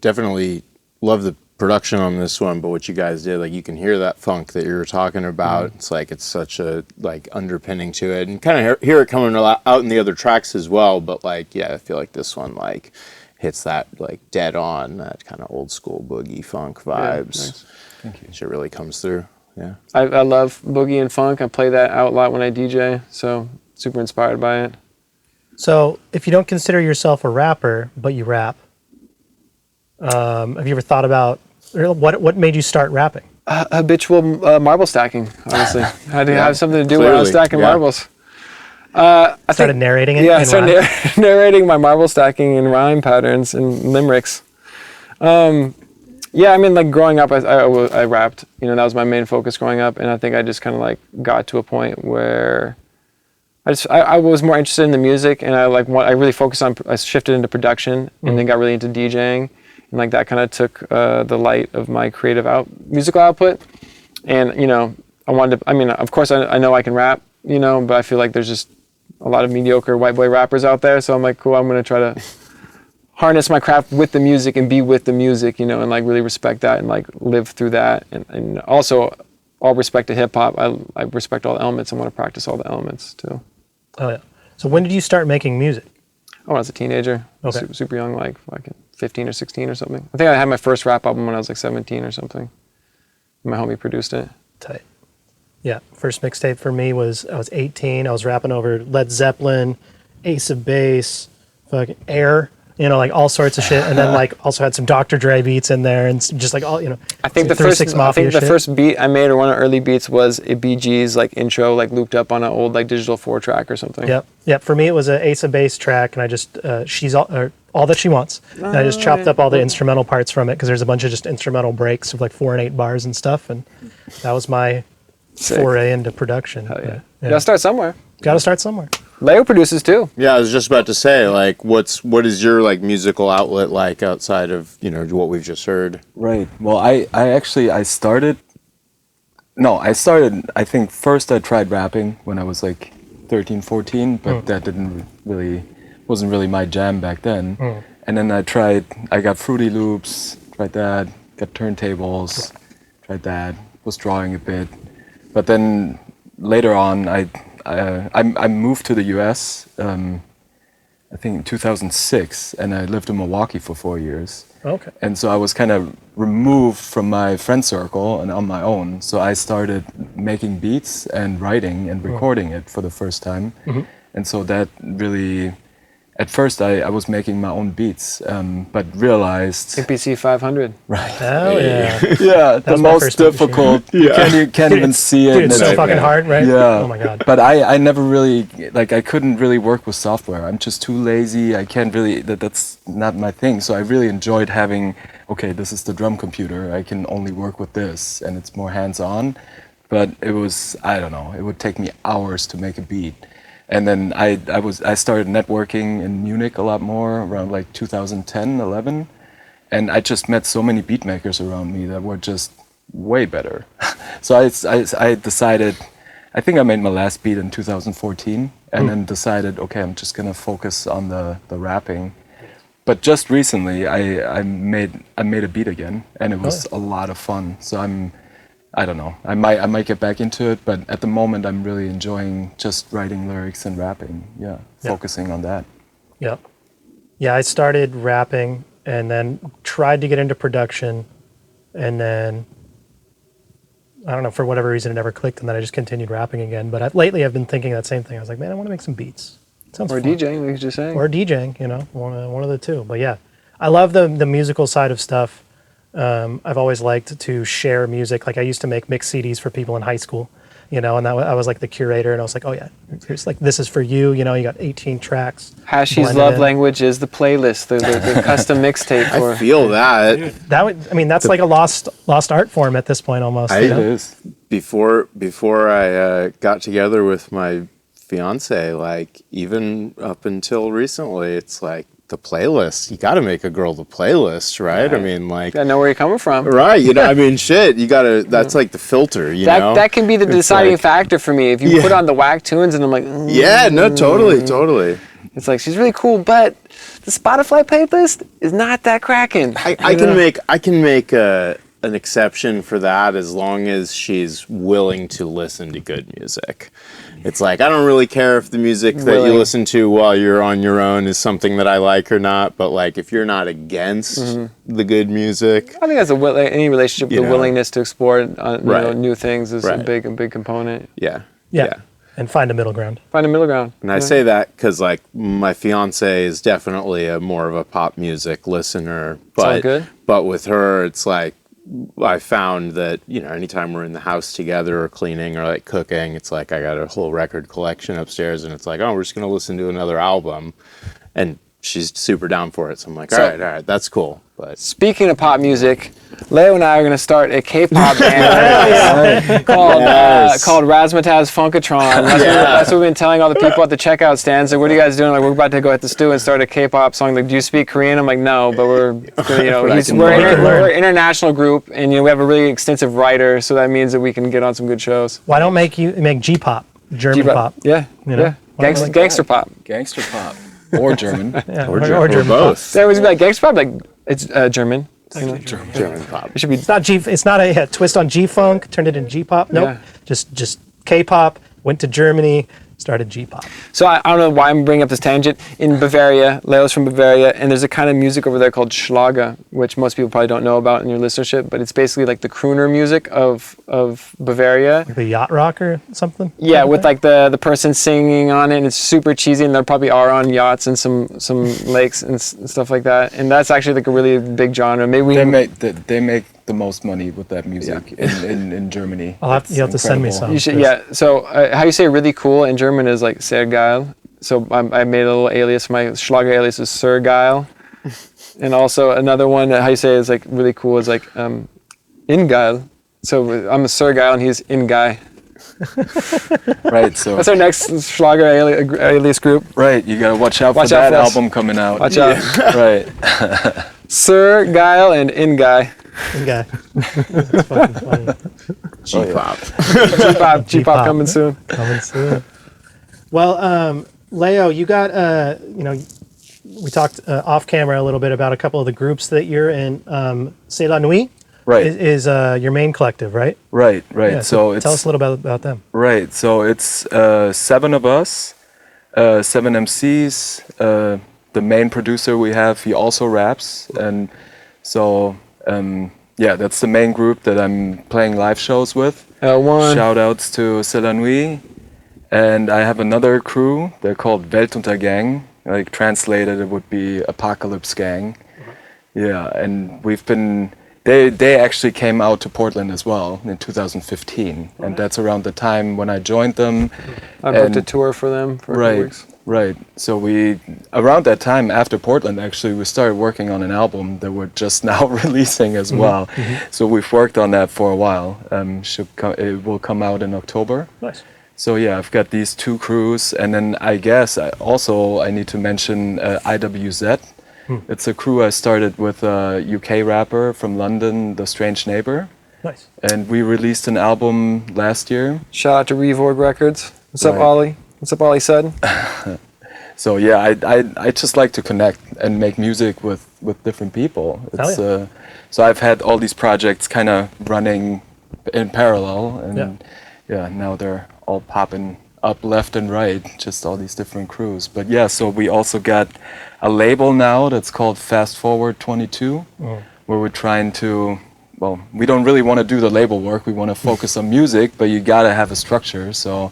Speaker 5: Definitely love the production on this one, but what you guys did, like you can hear that funk that you were talking about. It's like it's such a like underpinning to it, and kind of hear it coming out in the other tracks as well. But like, yeah, I feel like this one like hits that like dead on, that kind of old school boogie funk vibes.
Speaker 3: Yeah, nice.
Speaker 6: Thank you.
Speaker 5: Shit really comes through. Yeah.
Speaker 3: I love boogie and funk. I play that out a lot when I DJ, so super inspired by it.
Speaker 4: So, if you don't consider yourself a rapper, but you rap, have you ever thought about what made you start rapping?
Speaker 3: Habitual marble stacking, honestly. Had to have something to do when I was stacking
Speaker 5: yeah.
Speaker 3: marbles.
Speaker 4: I started narrating it?
Speaker 3: Yeah, I started narrating my marble stacking in rhyme patterns and limericks. Yeah, I mean, like growing up, I rapped. You know, that was my main focus growing up, and I think I just kind of like got to a point where I was more interested in the music, and I really focused on. I shifted into production, and then got really into DJing, and like that kind of took the light of my creative musical output. And you know, I wanted to. I mean, of course, I know I can rap, you know, but I feel like there's just a lot of mediocre white boy rappers out there. So I'm like, cool, I'm gonna try to harness my craft with the music and be with the music, you know, and like really respect that and like live through that. And also all respect to hip hop. I respect all the elements and want to practice all the elements too.
Speaker 4: Oh yeah. So when did you start making music?
Speaker 3: Oh, when I was a teenager,
Speaker 4: Okay.
Speaker 3: super young, like 15 or 16 or something. I think I had my first rap album when I was like 17 or something. My homie produced it.
Speaker 4: Tight. Yeah. First mixtape for me was, I was 18. I was rapping over Led Zeppelin, Ace of Base, fucking Air, you know, like all sorts of shit. And then like also had some Dr. Dre beats in there and just like all, you know.
Speaker 3: I think the first beat I made, or one of the early beats, was a Bee Gees like intro, like looped up on an old like digital 4 track or something.
Speaker 4: Yep. For me, it was an Ace of Base track, and I just she's all that she wants. And I just chopped up all the instrumental parts from it because there's a bunch of just instrumental breaks of like 4 and 8 bars and stuff, and that was my foray into production.
Speaker 3: Hell yeah. You gotta start somewhere.
Speaker 4: Gotta start somewhere.
Speaker 3: Leo produces too.
Speaker 5: Yeah, I was just about to say, like, what is your like musical outlet like outside of, you know, what we've just heard?
Speaker 6: Right. Well, I started. I think first I tried rapping when I was like 13, 14, but that wasn't really my jam back then. And then I got Fruity Loops, tried that, got turntables, tried that, was drawing a bit. But then later on, I moved to the US, I think in 2006, and I lived in Milwaukee for 4 years.
Speaker 4: Okay.
Speaker 6: And so I was kind of removed from my friend circle and on my own. So I started making beats and writing and recording it for the first time. And so that really, at first I was making my own beats, but realized...
Speaker 3: MPC 500.
Speaker 6: Right.
Speaker 4: Hell yeah.
Speaker 6: Yeah, the most difficult. You can't even see it.
Speaker 4: Dude, it's so fucking hard, right?
Speaker 6: Yeah.
Speaker 4: Oh my God.
Speaker 6: But I never really, like, I couldn't really work with software. I'm just too lazy. I can't really, that's not my thing. So I really enjoyed having, okay, this is the drum computer. I can only work with this, and it's more hands-on. But it was, I don't know, it would take me hours to make a beat. And then I started networking in Munich a lot more around like 2010, 11. And I just met so many beat makers around me that were just way better. So I decided, I think I made my last beat in 2014, and then decided, okay, I'm just gonna focus on the rapping. But just recently, I made a beat again, and it was a lot of fun. So I don't know. I might get back into it, but at the moment I'm really enjoying just writing lyrics and rapping. Yeah, focusing on that.
Speaker 4: Yep. Yeah, I started rapping and then tried to get into production, and then I don't know, for whatever reason it never clicked, and then I just continued rapping again. But lately I've been thinking that same thing. I was like, man, I want to make some beats. Sounds
Speaker 3: Or
Speaker 4: fun.
Speaker 3: DJing, like you just saying.
Speaker 4: Or DJing, you know, one of the two. But yeah, I love the musical side of stuff. I've always liked to share music. Like I used to make mix CDs for people in high school, you know, and I was like the curator, and I was like, oh yeah, here's like, this is for you, you know, you got 18 tracks.
Speaker 3: Hashi's love language is the playlist, the custom mixtape for.
Speaker 5: I feel that.
Speaker 4: That would, I mean, that's like a lost art form at this point almost.
Speaker 5: It
Speaker 4: you know?
Speaker 6: is.
Speaker 5: Before I got together with my fiance, like even up until recently, it's like the playlist. You got to make a girl the playlist, right? I mean, like,
Speaker 3: I know where you're coming from.
Speaker 5: right? You know, I mean, shit. You got to. That's like the filter. You know,
Speaker 3: That can be the
Speaker 5: It's
Speaker 3: deciding
Speaker 5: like-
Speaker 3: factor for me. If you put on the whack tunes, and I'm like,
Speaker 5: Yeah, no, totally.
Speaker 3: it's like she's really cool, but the Spotify playlist is not that cracking.
Speaker 5: I can make an exception for that as long as she's willing to listen to good music. It's like, I don't really care if the music that you listen to while you're on your own is something that I like or not, but like if you're not against the good music.
Speaker 3: I think that's any relationship, the willingness to explore you know, new things is a
Speaker 5: Right.
Speaker 3: big component.
Speaker 5: Yeah.
Speaker 4: And find a middle ground.
Speaker 3: Find a middle ground.
Speaker 5: And I say that because like my fiance is definitely more of a pop music listener,
Speaker 3: all good.
Speaker 5: but with her, it's like, I found that, you know, anytime we're in the house together or cleaning or like cooking, it's like I got a whole record collection upstairs, and it's like, oh, we're just going to listen to another album. And she's super down for it. So I'm like, all right, that's cool. But
Speaker 3: Speaking of pop music, Leo and I are going to start a K-pop band called Razzmatazz Funkatron. That's what we've been telling all the people at the checkout stands. Like, what are you guys doing? Like, we're about to go hit the stew and start a K-pop song. Like, do you speak Korean? I'm like, no, but we're an international group, and you know we have a really extensive writer, so that means that we can get on some good shows.
Speaker 4: Why don't make G-pop, German pop?
Speaker 3: Yeah,
Speaker 4: You know?
Speaker 3: Gangster pop.
Speaker 6: Gangster pop. Or German.
Speaker 4: Yeah,
Speaker 5: or
Speaker 4: German
Speaker 5: both.
Speaker 3: There was like gangster pop, like it's German.
Speaker 5: German pop.
Speaker 3: It should be.
Speaker 4: It's not G. It's not a twist on G-funk. Turned it into G-pop. Nope.
Speaker 3: Yeah.
Speaker 4: Just K-pop. Went to Germany. Started G-pop.
Speaker 3: So I don't know why I'm bringing up this tangent. In Bavaria, Leo's from Bavaria, and there's a kind of music over there called Schlager, which most people probably don't know about in your listenership, but it's basically like the crooner music of Bavaria.
Speaker 4: Like the yacht rock or something.
Speaker 3: Yeah, with like the person singing on it, and it's super cheesy, and they probably are on yachts and some lakes and stuff like that. And that's actually like a really big genre. Maybe
Speaker 6: They make the most money with that music in Germany.
Speaker 4: You have to send me some.
Speaker 3: you should, yeah. So how you say really cool in German is like sehr geil. So I made a little alias. My Schlager alias is Sir Geil. And also another one that how you say is like really cool is like in geil. So I'm a Sir Geil and he's in guy.
Speaker 6: Right, so
Speaker 3: That's our next Schlager alias group.
Speaker 6: right, you gotta watch out for
Speaker 3: Watch
Speaker 6: that
Speaker 3: out for us.
Speaker 6: album coming out.
Speaker 3: Watch out.
Speaker 6: Right.
Speaker 3: Sir Geil and in guy.
Speaker 4: Okay. That's fucking funny.
Speaker 5: G-pop.
Speaker 3: G-pop coming soon.
Speaker 4: Coming soon. Well, Leo, you got we talked off camera a little bit about a couple of the groups that you're in. C'est la Nuit
Speaker 6: Right.
Speaker 4: is your main collective, right?
Speaker 6: Right.
Speaker 4: Yeah,
Speaker 6: so it's
Speaker 4: tell us a little bit about them.
Speaker 6: right. So it's 7 of us, 7 MCs. The main producer we have, he also raps, and so that's the main group that I'm playing live shows with.
Speaker 3: L1.
Speaker 6: Shout outs to C'est la Nuit. And I have another crew, they're called Weltuntergang. Like translated, it would be Apocalypse Gang. Yeah, and we've been, they actually came out to Portland as well in 2015. And that's around the time when I joined them.
Speaker 3: I booked a tour for them for a few weeks.
Speaker 6: Right. So around that time after Portland, actually, we started working on an album that we're just now releasing as well. So we've worked on that for a while. It will come out in October.
Speaker 4: Nice.
Speaker 6: So yeah, I've got these 2 crews, and then I guess I need to mention IWZ. It's a crew I started with a UK rapper from London, The Strange Neighbor.
Speaker 4: Nice.
Speaker 6: And we released an album last year.
Speaker 3: Shout out to Revoid Records. What's up,
Speaker 6: Right.
Speaker 3: Ollie? What's up, Ollie Sutton?
Speaker 6: So yeah, I just like to connect and make music with different people. It's so I've had all these projects kind of running in parallel, and now they're all popping up left and right, just all these different crews. But yeah, so we also got a label now that's called Fast Forward 22, where we're trying to well, we don't really want to do the label work. We want to focus on music, but you gotta have a structure. So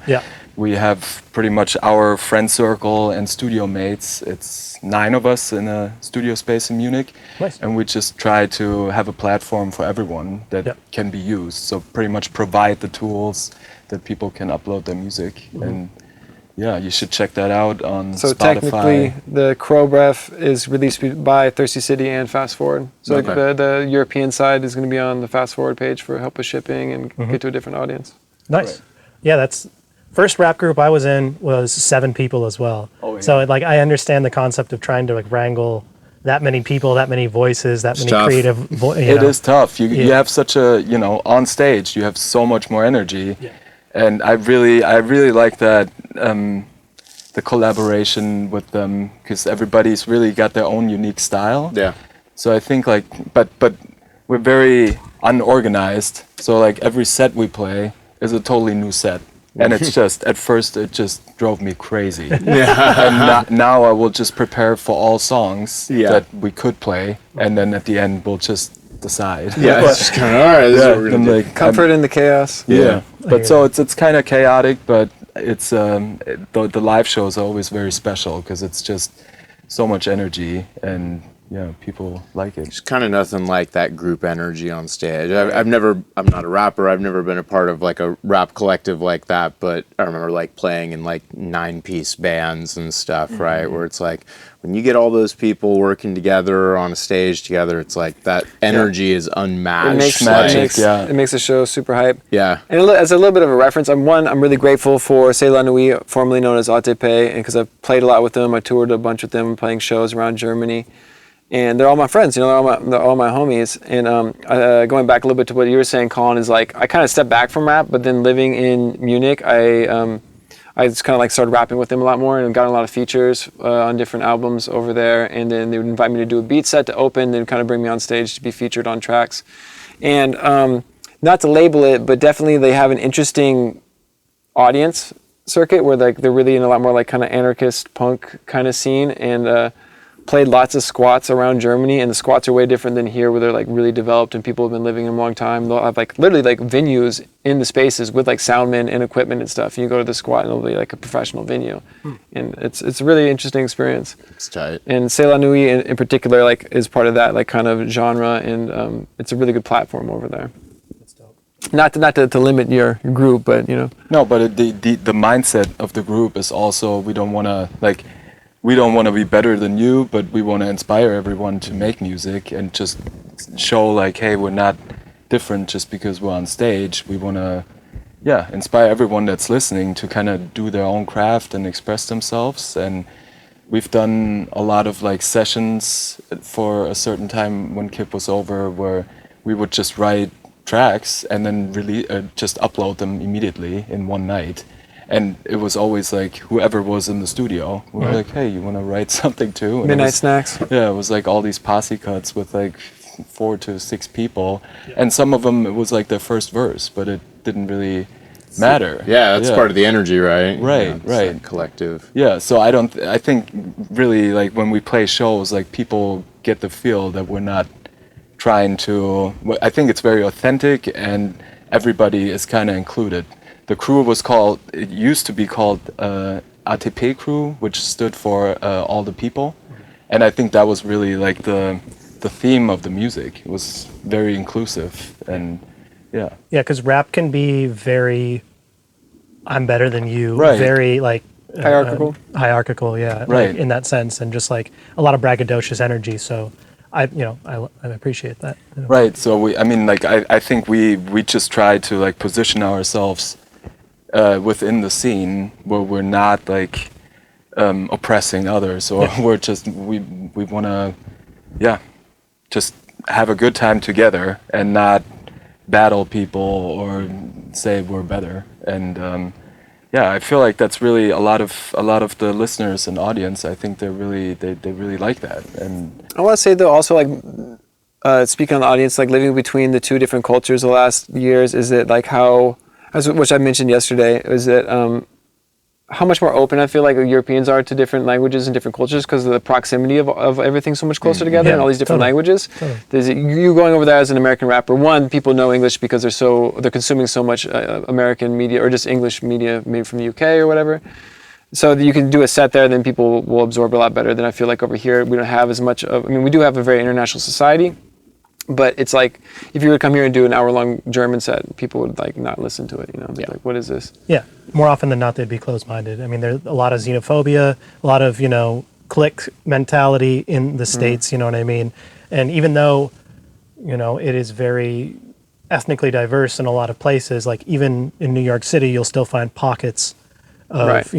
Speaker 6: we have pretty much our friend circle and studio mates. It's 9 of us in a studio space in Munich.
Speaker 4: Nice.
Speaker 6: And we just try to have a platform for everyone that can be used. So pretty much provide the tools that people can upload their music. And yeah, you should check that out on
Speaker 3: So
Speaker 6: Spotify.
Speaker 3: technically, the Crow Bref is released by Thirsty City and Fast Forward. So like the European side is going to be on the Fast Forward page for help with shipping and get to a different audience.
Speaker 4: Nice. Yeah, that's first rap group I was in was 7 people as well.
Speaker 6: Oh, yeah.
Speaker 4: So like I understand the concept of trying to like wrangle that many people, that many voices, that many
Speaker 5: tough.
Speaker 4: creative.
Speaker 6: It is tough. You have such a, you know, on stage you have so much more energy.
Speaker 4: Yeah.
Speaker 6: And I really like that, the collaboration with them, because everybody's really got their own unique style.
Speaker 5: Yeah.
Speaker 6: So I think like, but we're very unorganized. So like every set we play is a totally new set. And it's just, at first it just drove me crazy. And now I will just prepare for all songs that we could play. And then at the end we'll just decide.
Speaker 5: Yeah, it's just kind of, all right, this is what we're going to do.
Speaker 6: Like,
Speaker 3: Comfort in the chaos.
Speaker 6: Yeah, but so it's kind of chaotic, but it's the live shows are always very special because it's just so much energy and people like it.
Speaker 5: There's kind of nothing like that group energy on stage. I'm not a rapper. I've never been a part of like a rap collective like that, but I remember like playing in like 9-piece bands and stuff, right? Where it's like when you get all those people working together on a stage together, it's like that energy is unmatched.
Speaker 3: It makes
Speaker 6: magic,
Speaker 3: It makes the show super hype.
Speaker 5: Yeah.
Speaker 3: And as a little bit of a reference, I'm really grateful for C'est la Nuit, formerly known as ATP, and because I've played a lot with them. I toured a bunch with them, playing shows around Germany. And they're all my friends, they're all my homies. And going back a little bit to what you were saying, Colin, is like I kind of stepped back from rap, but then living in Munich, I just kind of like started rapping with them a lot more and got a lot of features on different albums over there. And then they would invite me to do a beat set to open, then kind of bring me on stage to be featured on tracks. And not to label it, but definitely they have an interesting audience circuit where like they're really in a lot more like kind of anarchist punk kind of scene, and played lots of squats around Germany, and the squats are way different than here where they're like really developed and people have been living in a long time. They'll have like literally like venues in the spaces with like soundmen and equipment and stuff. And you go to the squat and it'll be like a professional venue. And it's a really interesting experience.
Speaker 5: It's tight.
Speaker 3: And C'est la Nuit in particular like is part of that like kind of genre, and it's a really good platform over there.
Speaker 4: That's dope.
Speaker 3: Not to limit your group, but you know.
Speaker 6: No, but the mindset of the group is also we don't want to be better than you, but we want to inspire everyone to make music and just show like, hey, we're not different just because we're on stage. We want to, inspire everyone that's listening to kind of do their own craft and express themselves. And we've done a lot of like sessions for a certain time when KIP was over where we would just write tracks and then just upload them immediately in one night. And it was always like whoever was in the studio, we were like, hey, you want to write something too? And
Speaker 3: Midnight Snacks.
Speaker 6: Yeah, it was like all these posse cuts with like 4 to 6 people. And some of them, it was like their first verse, but it didn't really matter.
Speaker 5: Yeah, that's part of the energy, right?
Speaker 6: Right, right.
Speaker 5: That collective.
Speaker 6: Yeah, so I think really like when we play shows, like people get the feel that we're not trying to, I think it's very authentic and everybody is kind of included. The crew it used to be called ATP crew, which stood for all the people. And I think that was really like the theme of the music. It was very inclusive and yeah.
Speaker 4: Yeah, because rap can be very, I'm better than you,
Speaker 6: Right.
Speaker 4: very like
Speaker 3: Hierarchical.
Speaker 4: Hierarchical, yeah,
Speaker 6: Right.
Speaker 4: like, in that sense, and just like a lot of braggadocious energy. So I appreciate that.
Speaker 6: Right. So I think we just try to like position ourselves within the scene where we're not like oppressing others, or we're just we want to just have a good time together and not battle people or say we're better. And I feel like that's really a lot of the listeners and audience. I think they really like that. And
Speaker 3: I want to say though also like speaking on the audience, like living between the two different cultures the last years, is that like how, which I mentioned yesterday, is that how much more open I feel like Europeans are to different languages and different cultures because of the proximity of everything so much closer together and all these different languages. You going over there as an American rapper, one, people know English because they're consuming so much American media or just English media maybe from the UK or whatever. So that you can do a set there, then people will absorb a lot better than I feel like over here. We don't have as much of, I mean, we do have a very international society, but it's like, if you were to come here and do an hour-long German set, people would like not listen to it, you know? Like, what is this?
Speaker 4: Yeah, more often than not, they'd be closed-minded. I mean, there's a lot of xenophobia, a lot of, clique mentality in the States, you know what I mean? And even though, it is very ethnically diverse in a lot of places, like even in New York City, you'll still find pockets of,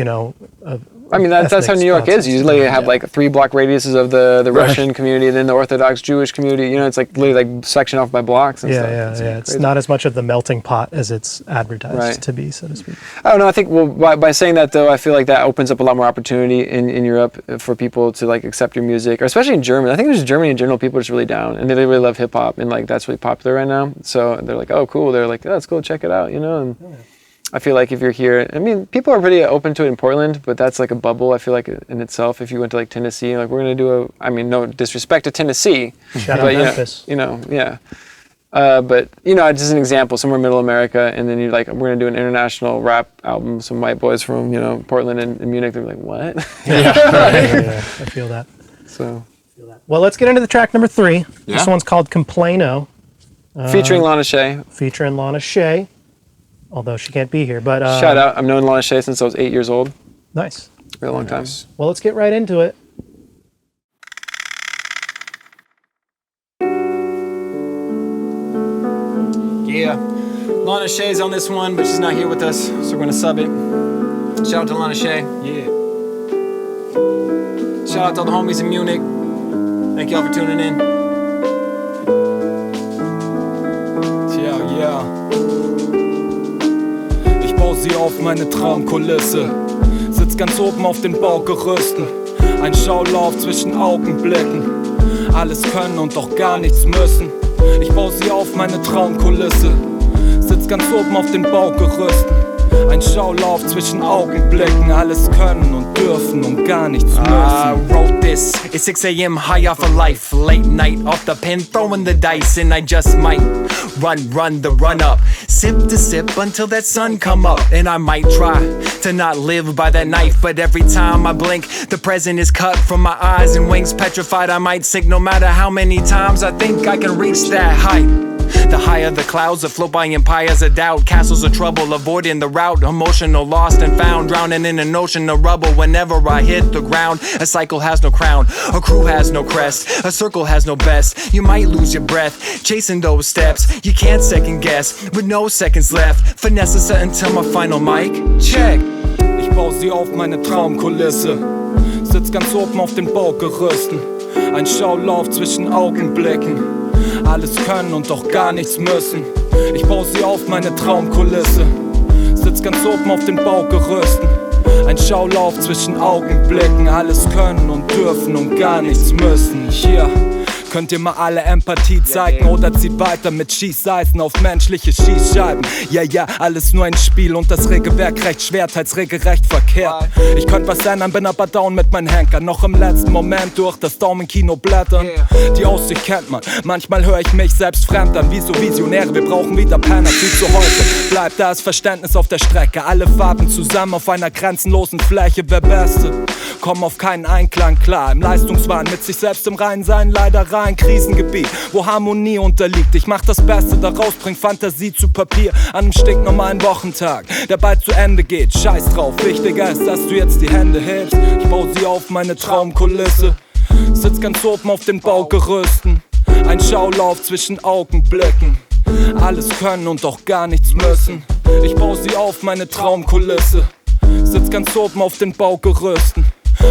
Speaker 4: of
Speaker 3: I mean, that's how New York is. You usually have like 3 block radiuses of the Russian community, and then the Orthodox Jewish community. It's like literally like sectioned off by blocks and stuff.
Speaker 4: Yeah. It's not as much of the melting pot as it's advertised to be, so to speak.
Speaker 3: I don't know. I think by saying that though, I feel like that opens up a lot more opportunity in Europe for people to like accept your music, or especially in Germany. I think just Germany in general, people are just really down, and they really love hip hop, and like that's really popular right now. So they're like, oh, cool. They're like, oh, let's go check it out, And I feel like if you're here, I mean, people are pretty open to it in Portland, but that's like a bubble, I feel like, in itself. If you went to like Tennessee, like we're going to do I mean, no disrespect to Tennessee.
Speaker 4: Shout out Memphis.
Speaker 3: But, just an example, somewhere in middle America, and then you're like, we're going to do an international rap album, some white boys from, Portland and Munich, they're like, what?
Speaker 4: I feel that.
Speaker 3: So.
Speaker 4: Well, let's get into the track number 3. Yeah. This one's called Complaino.
Speaker 3: Featuring Lana Shea.
Speaker 4: Featuring Lana Shea. Although she can't be here, but...
Speaker 3: Shout out. I've known Lana Shea since I was 8 years old.
Speaker 4: Nice.
Speaker 3: For a long time.
Speaker 4: Well, let's get right into it.
Speaker 3: Yeah. Lana Shea's on this one, but she's not here with us, so we're going to sub it. Shout out to Lana Shea. Yeah. Shout out to all the homies in Munich. Thank y'all for tuning in.
Speaker 7: Yeah. Ich baue sie auf meine Traumkulisse, sitz ganz oben auf den Baugerüsten, ein Schaulauf zwischen Augenblicken, alles können und doch gar nichts müssen. Ich baue sie auf meine Traumkulisse, sitz ganz oben auf den Baugerüsten, ein Schaulauf zwischen Augenblicken, alles können und dürfen und gar nichts müssen.
Speaker 2: I wrote this at 6 a.m. high off of life, late night off the pen, throwing the dice, and I just might run the run up, sip to sip until that sun come up, and I might try to not live by that knife, but every time I blink, the present is cut from my eyes and wings petrified. I might sink no matter how many times I think I can reach that height. The higher the clouds that float by empires of doubt, castles of trouble, avoiding the route, emotional, lost and found, drowning in an ocean of rubble whenever I hit the ground. A cycle has no crown, a crew has no crest, a circle has no best. You might lose your breath, chasing those steps. You can't second guess, with no seconds left. Finesse until my final mic check.
Speaker 7: Ich baue sie auf meine Traumkulisse, sitz ganz oben auf den Baugerüsten, ein Schaulauf zwischen Augenblicken, alles können und doch gar nichts müssen. Ich baue sie auf meine Traumkulisse, sitz ganz oben auf den Baugerüsten, ein Schaulauf zwischen Augenblicken, alles können und dürfen und gar nichts müssen. Hier könnt ihr mal alle Empathie zeigen oder zieht weiter mit Schießeisen auf menschliche Schießscheiben. Ja, alles nur ein Spiel und das Regelwerk recht schwertheitsregelrecht verkehrt. Ich könnte was ändern, bin aber down mit meinen Henker, noch im letzten Moment durch das Daumenkino blättern. Die Aussicht kennt man, manchmal höre ich mich selbst fremd an, wie so Visionäre, wir brauchen wieder Penner, viel zu häufig. Bleibt das Verständnis auf der Strecke, alle Farben zusammen auf einer grenzenlosen Fläche, wer Beste? Kommen auf keinen Einklang klar, im Leistungswahn mit sich selbst im Reinen sein, leider rein. Ein Krisengebiet, wo Harmonie unterliegt. Ich mach das Beste daraus, bring Fantasie zu Papier an einem stinknormalen Wochentag, der bald zu Ende geht. Scheiß drauf, wichtiger ist, dass du jetzt die Hände hebst. Ich baue sie auf meine Traumkulisse, sitz ganz oben auf den Baugerüsten, ein Schaulauf zwischen Augenblicken, alles können und doch gar nichts müssen. Ich baue sie auf meine Traumkulisse, sitz ganz oben auf den Baugerüsten,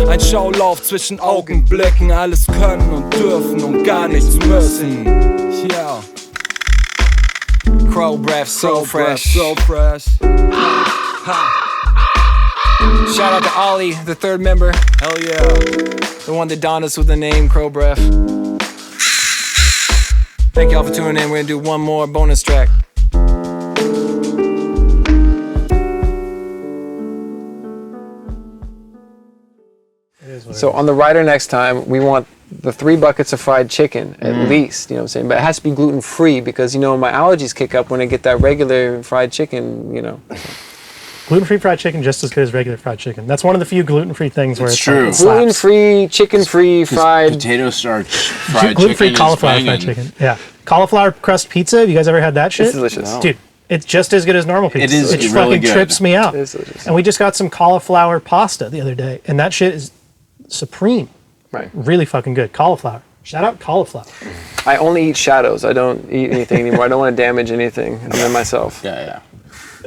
Speaker 7: ein Schaulauf zwischen Augenblicken, alles können und dürfen und gar nichts müssen. Yeah.
Speaker 2: Crow Bref, so fresh.
Speaker 7: So fresh.
Speaker 3: Shout out to Ollie, the 3rd member.
Speaker 7: Hell yeah.
Speaker 3: The one that donned us with the name Crow Bref. Thank y'all for tuning in. We're gonna do one more bonus track. So on the rider next time, we want the 3 buckets of fried chicken at least, you know what I'm saying? But it has to be gluten-free because, you know, my allergies kick up when I get that regular fried chicken, you know.
Speaker 4: Gluten-free fried chicken just as good as regular fried chicken. That's one of the few gluten-free things where it's
Speaker 5: true.
Speaker 4: Like, it slaps.
Speaker 3: Gluten-free, chicken-free, fried.
Speaker 5: Potato starch fried
Speaker 4: Gluten-free
Speaker 5: chicken
Speaker 4: cauliflower
Speaker 5: is
Speaker 4: fried
Speaker 5: banging.
Speaker 4: chicken. Yeah. Cauliflower crust pizza. Have you guys ever had that shit?
Speaker 3: It's delicious.
Speaker 4: Dude, it's just as good as normal pizza.
Speaker 5: It is
Speaker 4: It
Speaker 5: really
Speaker 4: fucking
Speaker 5: good.
Speaker 4: trips me out.
Speaker 3: It is delicious.
Speaker 4: And we just got some cauliflower pasta the other day, and that shit is supreme.
Speaker 3: Right.
Speaker 4: Really fucking good. Cauliflower. Shout out cauliflower.
Speaker 3: I only eat shadows. I don't eat anything anymore. I don't want to damage anything other than myself.
Speaker 5: Yeah.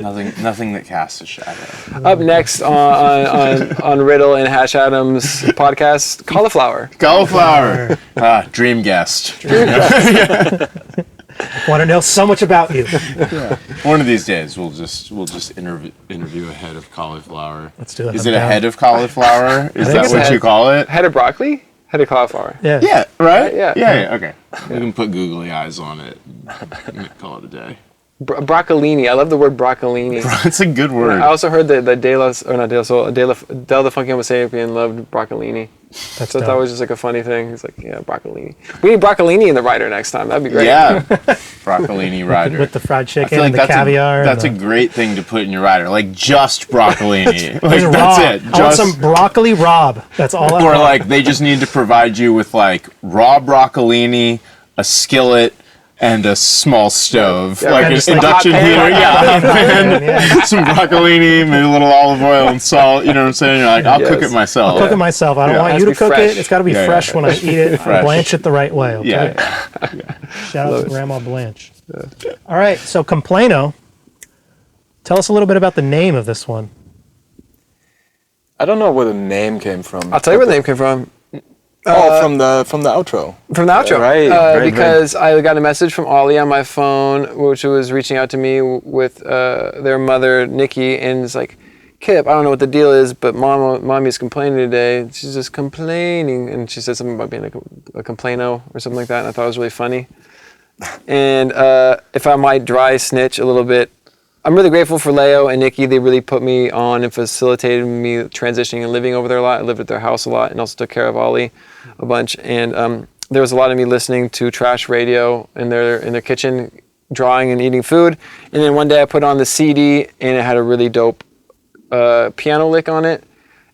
Speaker 5: Nothing that casts a shadow.
Speaker 3: Up next on Riddle and Hash Adams podcast, cauliflower.
Speaker 5: Cauliflower. Dream guest.
Speaker 4: Want to know so much about you.
Speaker 5: One of these days, we'll just interview a head of cauliflower.
Speaker 4: Let's do it.
Speaker 5: Is
Speaker 4: I'm
Speaker 5: it a
Speaker 4: down.
Speaker 5: head of cauliflower? Is
Speaker 4: think
Speaker 5: that
Speaker 4: it's
Speaker 5: what
Speaker 3: head.
Speaker 5: you call it?
Speaker 3: Head of broccoli? Head of cauliflower.
Speaker 4: Yeah.
Speaker 5: Yeah. Right.
Speaker 3: Yeah.
Speaker 5: Okay. We can put googly eyes on it. And call it a day.
Speaker 3: Broccolini. I love the word broccolini.
Speaker 5: It's a good word.
Speaker 3: I also heard that Del the Funky Homo Sapien loved broccolini.
Speaker 4: That's
Speaker 3: So I
Speaker 4: dope.
Speaker 3: thought it was just like a funny thing. He's like, yeah, broccolini. We need broccolini in the rider next time. That'd be great.
Speaker 5: Yeah. Broccolini rider.
Speaker 4: With the fried
Speaker 5: I
Speaker 4: chicken
Speaker 5: feel like
Speaker 4: and the
Speaker 5: that's
Speaker 4: caviar.
Speaker 5: That's a
Speaker 4: and
Speaker 5: great thing to put in your rider. Like just broccolini. Like
Speaker 4: the,
Speaker 5: that's
Speaker 4: raw.
Speaker 5: it.
Speaker 4: I want
Speaker 5: Just
Speaker 4: some broccoli Rob. That's all I
Speaker 5: or
Speaker 4: want.
Speaker 5: like they just need to provide you with like raw broccolini, a skillet, and a small stove, like
Speaker 4: and
Speaker 5: an
Speaker 4: just like
Speaker 5: induction
Speaker 3: hot pan.
Speaker 5: heater. Yeah, some broccolini, maybe a little olive oil and salt. You know what I'm saying? You're like, I'll cook
Speaker 3: Yes.
Speaker 5: it myself.
Speaker 4: Cook it myself. I don't
Speaker 5: Yeah.
Speaker 4: want
Speaker 3: It
Speaker 4: you
Speaker 3: has
Speaker 4: to
Speaker 3: to be
Speaker 4: cook
Speaker 3: fresh.
Speaker 4: it. It's got to be
Speaker 5: Yeah,
Speaker 4: fresh
Speaker 5: yeah.
Speaker 4: when I eat it.
Speaker 5: Fresh.
Speaker 4: Blanch it the right way. Okay?
Speaker 5: Yeah.
Speaker 4: Shout out to Grandma Blanche. All right. So Complaino. Tell us a little bit about the name of this one.
Speaker 6: I don't know where the name came from.
Speaker 3: I'll tell you where the name came from.
Speaker 6: From the outro.
Speaker 3: From the outro.
Speaker 6: Right,
Speaker 3: because I got a message from Ollie on my phone, which was reaching out to me with their mother, Nikki, and it's like, Kip, I don't know what the deal is, but mommy's complaining today. She's just complaining. And she said something about being a complaino or something like that, and I thought it was really funny. And if I might dry snitch a little bit, I'm really grateful for Leo and Nikki. They really put me on and facilitated me transitioning and living over there a lot. I lived at their house a lot and also took care of Ollie a bunch. And there was a lot of me listening to trash radio in their kitchen, drawing and eating food. And then one day I put on the CD and it had a really dope piano lick on it.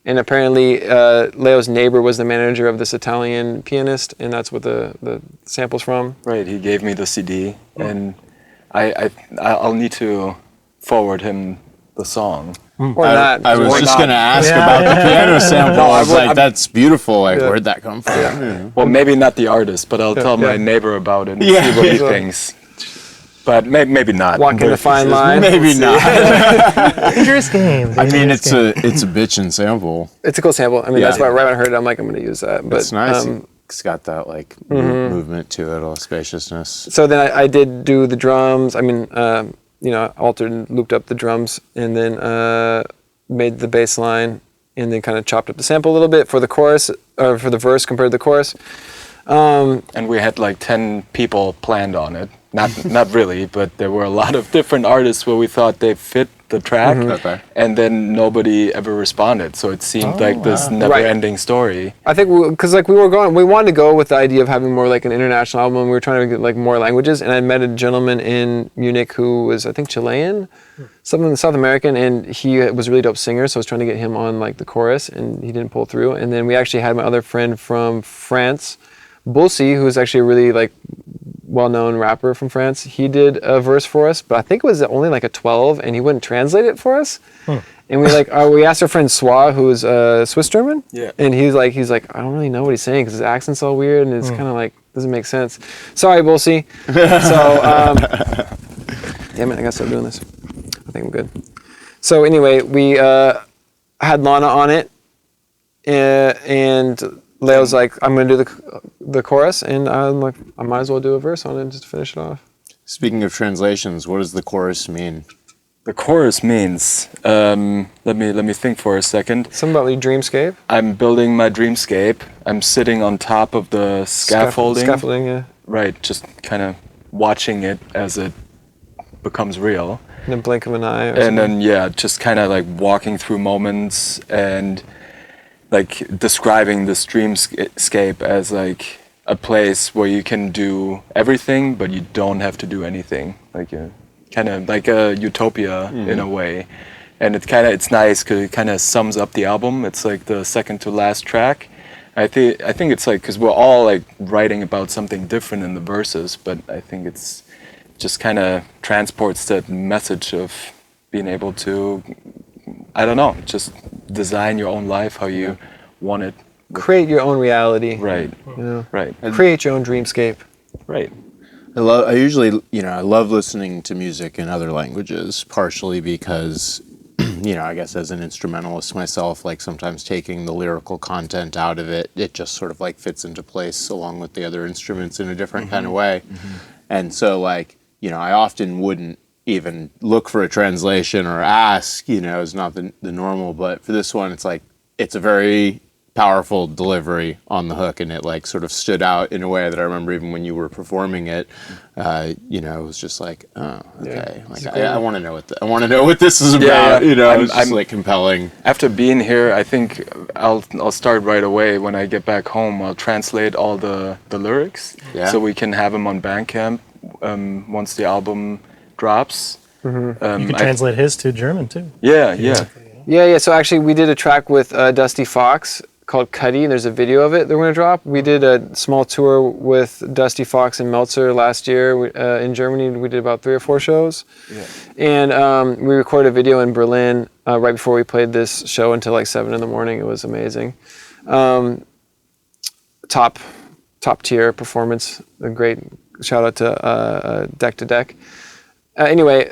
Speaker 3: And apparently Leo's neighbor was the manager of this Italian pianist, and that's what the sample's from.
Speaker 6: Right, he gave me the CD, and I'll need to forward him the song.
Speaker 3: Or not.
Speaker 5: I was
Speaker 3: Or
Speaker 5: just
Speaker 3: not.
Speaker 5: going to ask
Speaker 4: Yeah,
Speaker 5: about
Speaker 4: yeah.
Speaker 5: the piano sample. I was like,
Speaker 6: I'm-
Speaker 5: that's beautiful. Like, where'd that come from?
Speaker 6: Well, maybe not the artist, but I'll tell my
Speaker 3: yeah.
Speaker 6: neighbor about it and
Speaker 5: Yeah.
Speaker 6: see what he
Speaker 3: Yeah.
Speaker 6: thinks. But maybe not.
Speaker 3: Walking the fine line.
Speaker 5: Maybe not.
Speaker 4: Dangerous game.
Speaker 5: I mean,
Speaker 4: dangerous game.
Speaker 5: it's a bitchin' sample.
Speaker 3: It's a cool sample. I mean,
Speaker 5: Yeah.
Speaker 3: that's why right when I heard it, I'm like, I'm going to use that. But
Speaker 5: It's nice. It's got that like movement to it, all spaciousness.
Speaker 3: So then I did do the drums. I mean, altered and looped up the drums, and then made the bass line, and then kind of chopped up the sample a little bit for the chorus, or for the verse compared to the chorus.
Speaker 6: And we had like 10 people planned on it. Not really, but there were a lot of different artists where we thought they fit the track,
Speaker 5: Okay.
Speaker 6: and then nobody ever responded. So it seemed like this never-ending story.
Speaker 3: I think because we wanted to go with the idea of having more like an international album. We were trying to get like more languages, and I met a gentleman in Munich who was, I think, Chilean, something South American, and he was a really dope singer. So I was trying to get him on like the chorus, and he didn't pull through. And then we actually had my other friend from France, Bulsi, who's actually a really like well-known rapper from France. He did a verse for us, but I think it was only like a 12, and he wouldn't translate it for us. And we asked our friend Swa, who's Swiss German, and he's like, I don't really know what he's saying because his accent's all weird and it's kind of like doesn't make sense. Sorry, Bulsi. So, damn it, I gotta stop doing this. I think I'm good. So anyway, we had Lana on it, and Leo's like, I'm gonna do the chorus, and I'm like, I might as well do a verse on it just to finish it off.
Speaker 5: Speaking of translations, what does the chorus mean?
Speaker 6: The chorus means, let me think for a second.
Speaker 3: Something about your dreamscape.
Speaker 6: I'm building my dreamscape. I'm sitting on top of the scaffolding.
Speaker 3: Scaffolding, yeah.
Speaker 6: Right, just kind of watching it as it becomes real.
Speaker 3: In a blink of an eye.
Speaker 6: And then, just kind of like walking through moments and like describing this dreamscape as like a place where you can do everything, but you don't have to do anything. Like kind of like a utopia in a way. And it's nice because it kind of sums up the album. It's like the second to last track. I think it's like, because we're all like writing about something different in the verses, but I think it's just kind of transports that message of being able to, I don't know, just design your own life how you want it.
Speaker 3: Create your own reality.
Speaker 6: Right.
Speaker 3: You know?
Speaker 6: Right.
Speaker 3: Create your own dreamscape.
Speaker 6: Right.
Speaker 5: I love listening to music in other languages, partially because, I guess as an instrumentalist myself, like sometimes taking the lyrical content out of it, it just sort of like fits into place along with the other instruments in a different kind of way. And so like, I often wouldn't even look for a translation or ask, is not the normal, but for this one, it's like, it's a very powerful delivery on the hook, and it like sort of stood out in a way that I remember even when you were performing it, it was just like, oh, okay, like I want to know what this is about. It's just like compelling.
Speaker 6: After being here, I think I'll start right away. When I get back home, I'll translate all the lyrics so we can have them on Bandcamp once the album drops.
Speaker 4: You can translate his to German too.
Speaker 3: Yeah. So actually, we did a track with Dusty Fox called Cuddy. There's a video of it that we're going to drop. We did a small tour with Dusty Fox and Meltzer last year in Germany. We did about 3 or 4 shows. Yeah. And we recorded a video in Berlin right before we played this show until like 7 in the morning. It was amazing. Top tier performance. A great shout out to Deck to Deck. Anyway,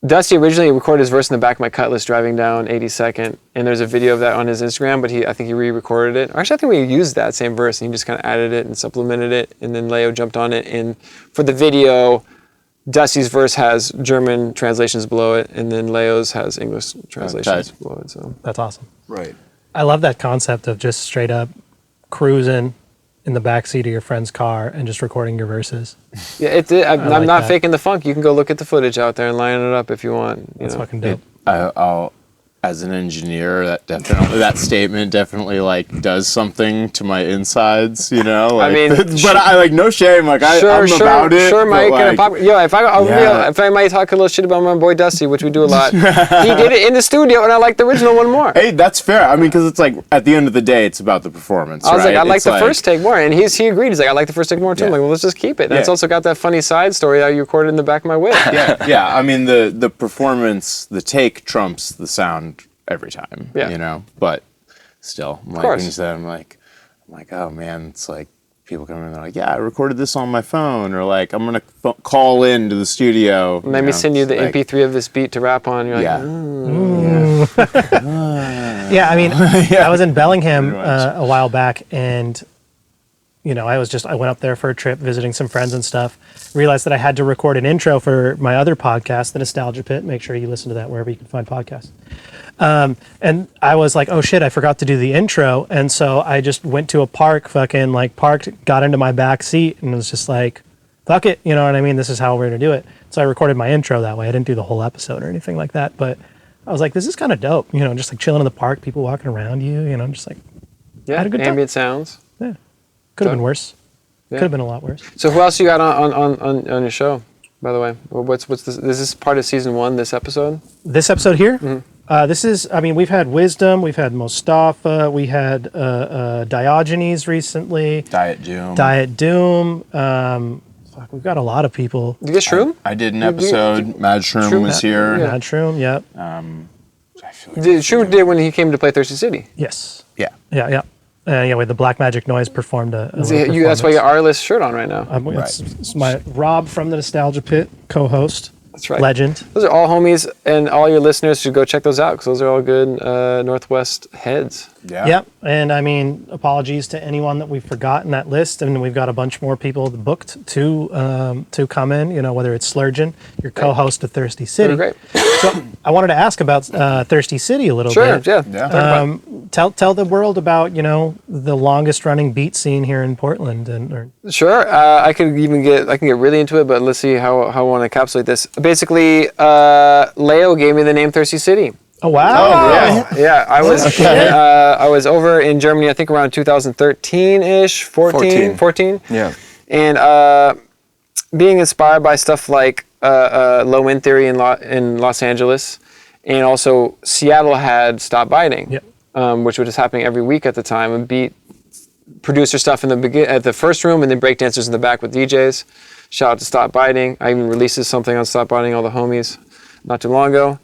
Speaker 3: Dusty originally recorded his verse in the back of my Cutlass driving down 82nd, and there's a video of that on his Instagram, but I think he re-recorded it. Or actually, I think we used that same verse, and he just kind of added it and supplemented it, and then Leo jumped on it. And for the video, Dusty's verse has German translations below it, and then Leo's has English translations below it. So
Speaker 4: that's awesome.
Speaker 6: Right.
Speaker 4: I love that concept of just straight up cruising in the backseat of your friend's car and just recording your verses.
Speaker 3: Yeah, I'm not faking the funk. You can go look at the footage out there and line it up if you want.
Speaker 4: That's fucking dope.
Speaker 5: I'll, as an engineer, that statement definitely like does something to my insides, Like,
Speaker 3: I mean,
Speaker 5: but I like no shame. Like I'm about it.
Speaker 3: Sure, Mike.
Speaker 5: Like,
Speaker 3: if I might talk a little shit about my boy Dusty, which we do a lot, he did it in the studio, and I like the original one more.
Speaker 5: Hey, that's fair. I mean, because it's like at the end of the day, it's about the performance.
Speaker 3: I was like, I like the first take more, and he agreed. He's like, I like the first take more too. I'm like, well, let's just keep it. And it's also got that funny side story that you recorded in the back of my whip.
Speaker 5: Yeah. I mean, the performance, the take trumps the sound every time, but still, like when you said, I'm like, oh man, it's like people come in and they're like, I recorded this on my phone, or like, I'm going to call into the studio.
Speaker 3: Let me send you the MP3 of this beat to rap on. You're like,
Speaker 4: I mean, I was in Bellingham a while back, and I went up there for a trip visiting some friends and stuff, realized that I had to record an intro for my other podcast, The Nostalgia Pit. Make sure you listen to that wherever you can find podcasts. And I was like, oh shit, I forgot to do the intro. And so I just went to a park, parked, got into my back seat, and was just like, fuck it. You know what I mean? This is how we're going to do it. So I recorded my intro that way. I didn't do the whole episode or anything like that, but I was like, this is kind of dope. Just like chilling in the park, people walking around you, just like, had a good time.
Speaker 3: Ambient sounds.
Speaker 4: Yeah. Could have been worse. Could have been a lot worse.
Speaker 3: So who else you got on your show, by the way? What's this? Is this part of season 1, this episode?
Speaker 4: This episode here? Mm-hmm. This is, we've had Wisdom, we've had Mostafa, we had Diogenes recently.
Speaker 5: Diet Doom.
Speaker 4: We've got a lot of people.
Speaker 3: You get Shroom?
Speaker 5: I did an episode. Mad Shroom was here.
Speaker 4: Mad Shroom, yep.
Speaker 3: Shroom did when he came to play Thirsty City.
Speaker 4: Yes.
Speaker 5: Yeah.
Speaker 4: Yeah. With the Black Magic Noise performed
Speaker 3: that's why you got your Arliss shirt on right now.
Speaker 4: It's my Rob from the Nostalgia Pit, co-host.
Speaker 3: That's right.
Speaker 4: Legend.
Speaker 3: Those are all homies, and all your listeners should go check those out, because those are all good Northwest heads.
Speaker 5: Yeah.
Speaker 4: Yep. And apologies to anyone that we've forgotten that list. And we've got a bunch more people booked to come in, whether it's Slurgeon, your co-host of Thirsty City.
Speaker 3: Great.
Speaker 4: So I wanted to ask about Thirsty City a little bit.
Speaker 3: Sure, yeah.
Speaker 4: Tell the world about, the longest running beat scene here in Portland.
Speaker 3: Sure. I can get really into it, but let's see how I want to encapsulate this. Basically, Leo gave me the name Thirsty City.
Speaker 4: Oh wow!
Speaker 3: Yeah, I was over in Germany, I think around 2013-ish, 14.
Speaker 6: Yeah.
Speaker 3: And being inspired by stuff like low end theory in Los Angeles, and also Seattle had Stop Biting, which was happening every week at the time, and beat producer stuff at the first room, and then breakdancers in the back with DJs. Shout out to Stop Biting. I even released something on Stop Biting, all the homies, not too long ago.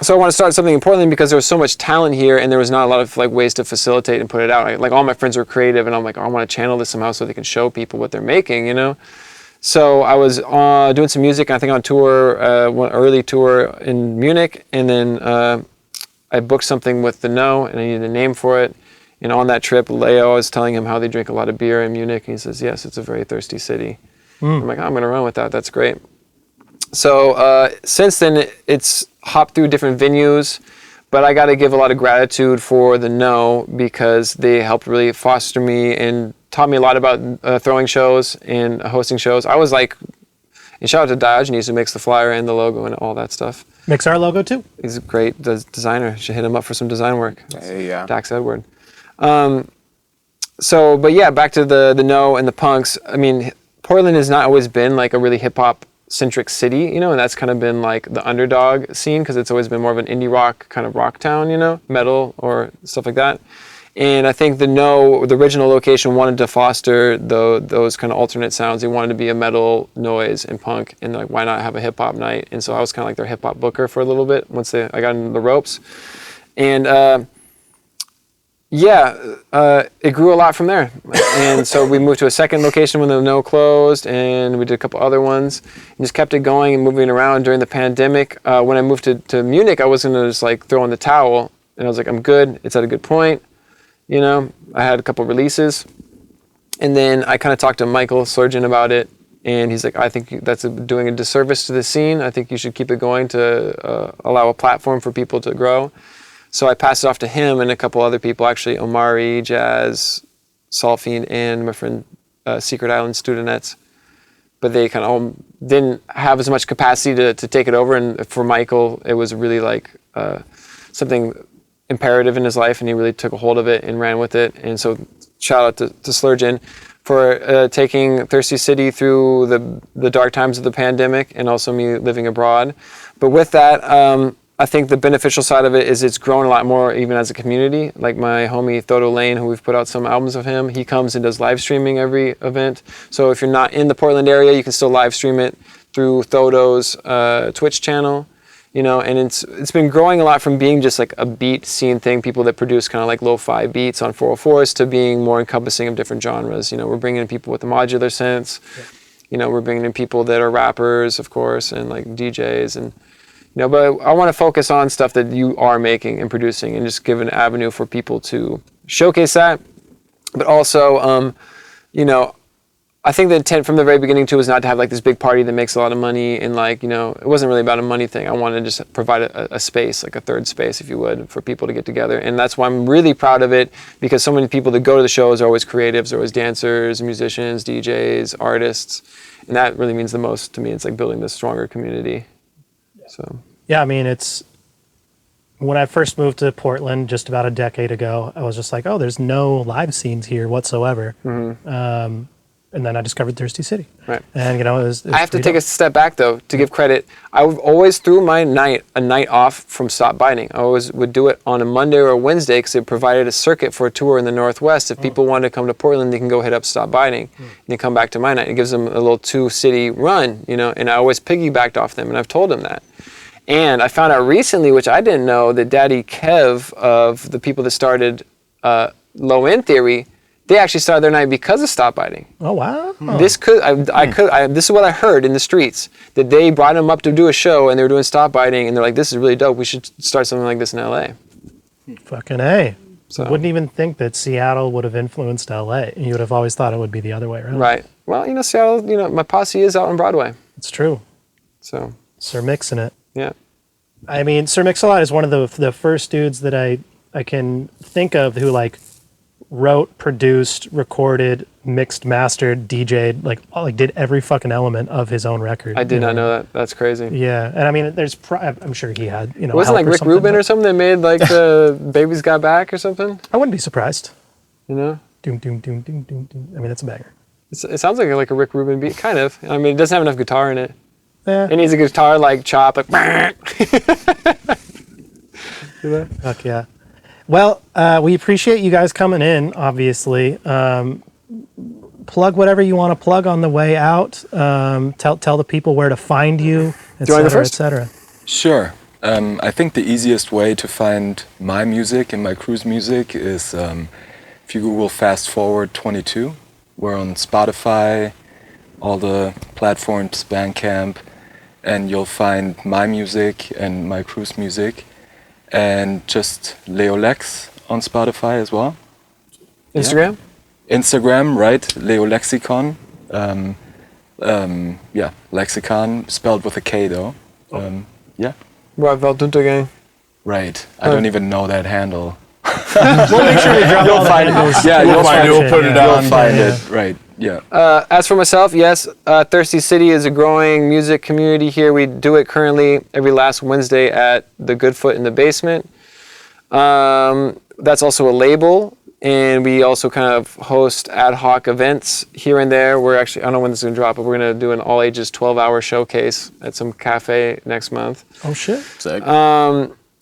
Speaker 3: So I want to start something in Portland because there was so much talent here, and there was not a lot of like ways to facilitate and put it out. Like all my friends were creative, and I'm like, I want to channel this somehow so they can show people what they're making, you know. So I was doing some music, I think on tour, one early tour in Munich, and then I booked something with the No, and I needed a name for it. And on that trip, Leo, I was telling him how they drink a lot of beer in Munich, and he says, yes, it's a very thirsty city. I'm like, I'm going to run with that. That's great. So since then, it's hopped through different venues, but I got to give a lot of gratitude for the No, because they helped really foster me and taught me a lot about throwing shows and hosting shows. I was like, and shout out to Diogenes who makes the flyer and the logo and all that stuff.
Speaker 4: Makes our logo too.
Speaker 3: He's a great designer. Should hit him up for some design work.
Speaker 5: Yeah.
Speaker 3: Dax Edward. But yeah, back to the No and the punks. I mean, Portland has not always been like a really hip hop centric city, you know, and that's kind of been like the underdog scene because it's always been more of an indie rock kind of rock town, you know, metal or stuff like that. And I think the No, the original location, wanted to foster those kind of alternate sounds. They wanted to be a metal, noise, and punk, and like, why not have a hip hop night? And so I was kind of like their hip hop booker for a little bit once I got into the ropes. And it grew a lot from there. And so we moved to a second location when the No closed, and we did a couple other ones, and just kept it going and moving around during the pandemic. When I moved to Munich, I wasn't gonna just like throw in the towel, and I was like, I'm good. It's at a good point. You know, I had a couple releases, and then I kind of talked to Michael Surgeon about it, and he's like, I think that's doing a disservice to the scene. I think you should keep it going to allow a platform for people to grow. So I passed it off to him and a couple other people, actually, Omari, Jazz, Solfine, and my friend Secret Island Studenets. But they kind of didn't have as much capacity to take it over. And for Michael, it was really like something imperative in his life, and he really took a hold of it and ran with it. And so shout out to Slurgeon for taking Thirsty City through the dark times of the pandemic, and also me living abroad. But with that, I think the beneficial side of it is it's grown a lot more even as a community. Like my homie Thodo Lane, who we've put out some albums of him, he comes and does live streaming every event. So if you're not in the Portland area, you can still live stream it through Thodo's Twitch channel. You know, and it's been growing a lot from being just like a beat scene thing, people that produce kind of like lo-fi beats on 404s, to being more encompassing of different genres. You know, we're bringing in people with the modular synths. You know, we're bringing in people that are rappers, of course, and like DJs, and you know, but I want to focus on stuff that you are making and producing, and just give an avenue for people to showcase that. But also, you know, I think the intent from the very beginning too was not to have like this big party that makes a lot of money, and like, you know, it wasn't really about a money thing. I wanted to just provide a space, like a third space, if you would, for people to get together. And that's why I'm really proud of it, because so many people that go to the shows are always creatives, are always dancers, musicians, DJs, artists, and that really means the most to me. It's like building this stronger community. So
Speaker 4: yeah, I mean, it's when I first moved to Portland just about a decade ago, I was just like, oh, there's no live scenes here whatsoever. And then I discovered Thirsty City. Right. And you know, it was I have
Speaker 3: to take a step back though to give credit. I always threw my a night off from Stop Biting. I always would do it on a Monday or a Wednesday because it provided a circuit for a tour in the Northwest. If people wanted to come to Portland, they can go hit up Stop Biting and they come back to my night. It gives them a little 2-city run, you know, and I always piggybacked off them, and I've told them that. And I found out recently, which I didn't know, that Daddy Kev of the people that started Low End Theory, they actually started their night because of Stop Biting.
Speaker 4: Oh wow!
Speaker 3: This is what I heard in the streets, that they brought him up to do a show, and they were doing Stop Biting, and they're like, "This is really dope. We should start something like this in LA."
Speaker 4: Fucking A.
Speaker 3: So
Speaker 4: wouldn't even think that Seattle would have influenced LA. You would have always thought it would be the other way around.
Speaker 3: Right. Well, you know, Seattle. You know, my posse is out on Broadway.
Speaker 4: It's true.
Speaker 3: So
Speaker 4: Sir Mix in it.
Speaker 3: Yeah.
Speaker 4: I mean, Sir Mix-a-Lot is one of the first dudes that I can think of who like wrote, produced, recorded, mixed, mastered, DJ'd, like did every fucking element of his own record.
Speaker 3: I did not know that. That's crazy.
Speaker 4: Yeah, and I mean, I'm sure he had,
Speaker 3: Wasn't
Speaker 4: help
Speaker 3: like
Speaker 4: or
Speaker 3: Rick
Speaker 4: something,
Speaker 3: Rubin or something that made like the Baby's Got Back or something?
Speaker 4: I wouldn't be surprised.
Speaker 3: Doom,
Speaker 4: doom, doom, doom, doom, doom. I mean, that's a banger.
Speaker 3: It sounds like a Rick Rubin beat, kind of. I mean, it doesn't have enough guitar in it.
Speaker 4: Yeah.
Speaker 3: It needs a guitar like chop, like.
Speaker 4: Fuck yeah. Well, we appreciate you guys coming in, obviously. Plug whatever you want to plug on the way out. Tell the people where to find you, et cetera.
Speaker 6: Sure. I think the easiest way to find my music and my crew's music is if you Google Fast Forward 22. We're on Spotify, all the platforms, Bandcamp, and you'll find my music and my crew's music. And just LeoLex on Spotify as well.
Speaker 3: Instagram?
Speaker 6: Yeah. Instagram, right? LeoLexikon. Lexikon, spelled with a K though. Yeah.
Speaker 3: Right, Valtuntergang.
Speaker 6: Right. I don't even know that handle.
Speaker 4: We'll make sure we drop all the handles.
Speaker 6: Yeah, you'll find it.
Speaker 5: We'll put it
Speaker 6: You'll
Speaker 5: on.
Speaker 6: find it. Right. Yeah.
Speaker 3: As for myself, yes, Thirsty City is a growing music community here. We do it currently every last Wednesday at the Goodfoot in the basement. That's also a label, and we also kind of host ad hoc events here and there. We're actually, I don't know when this is going to drop, but we're going to do an all-ages 12-hour showcase at some cafe next month.
Speaker 4: Oh, shit.
Speaker 5: Sick.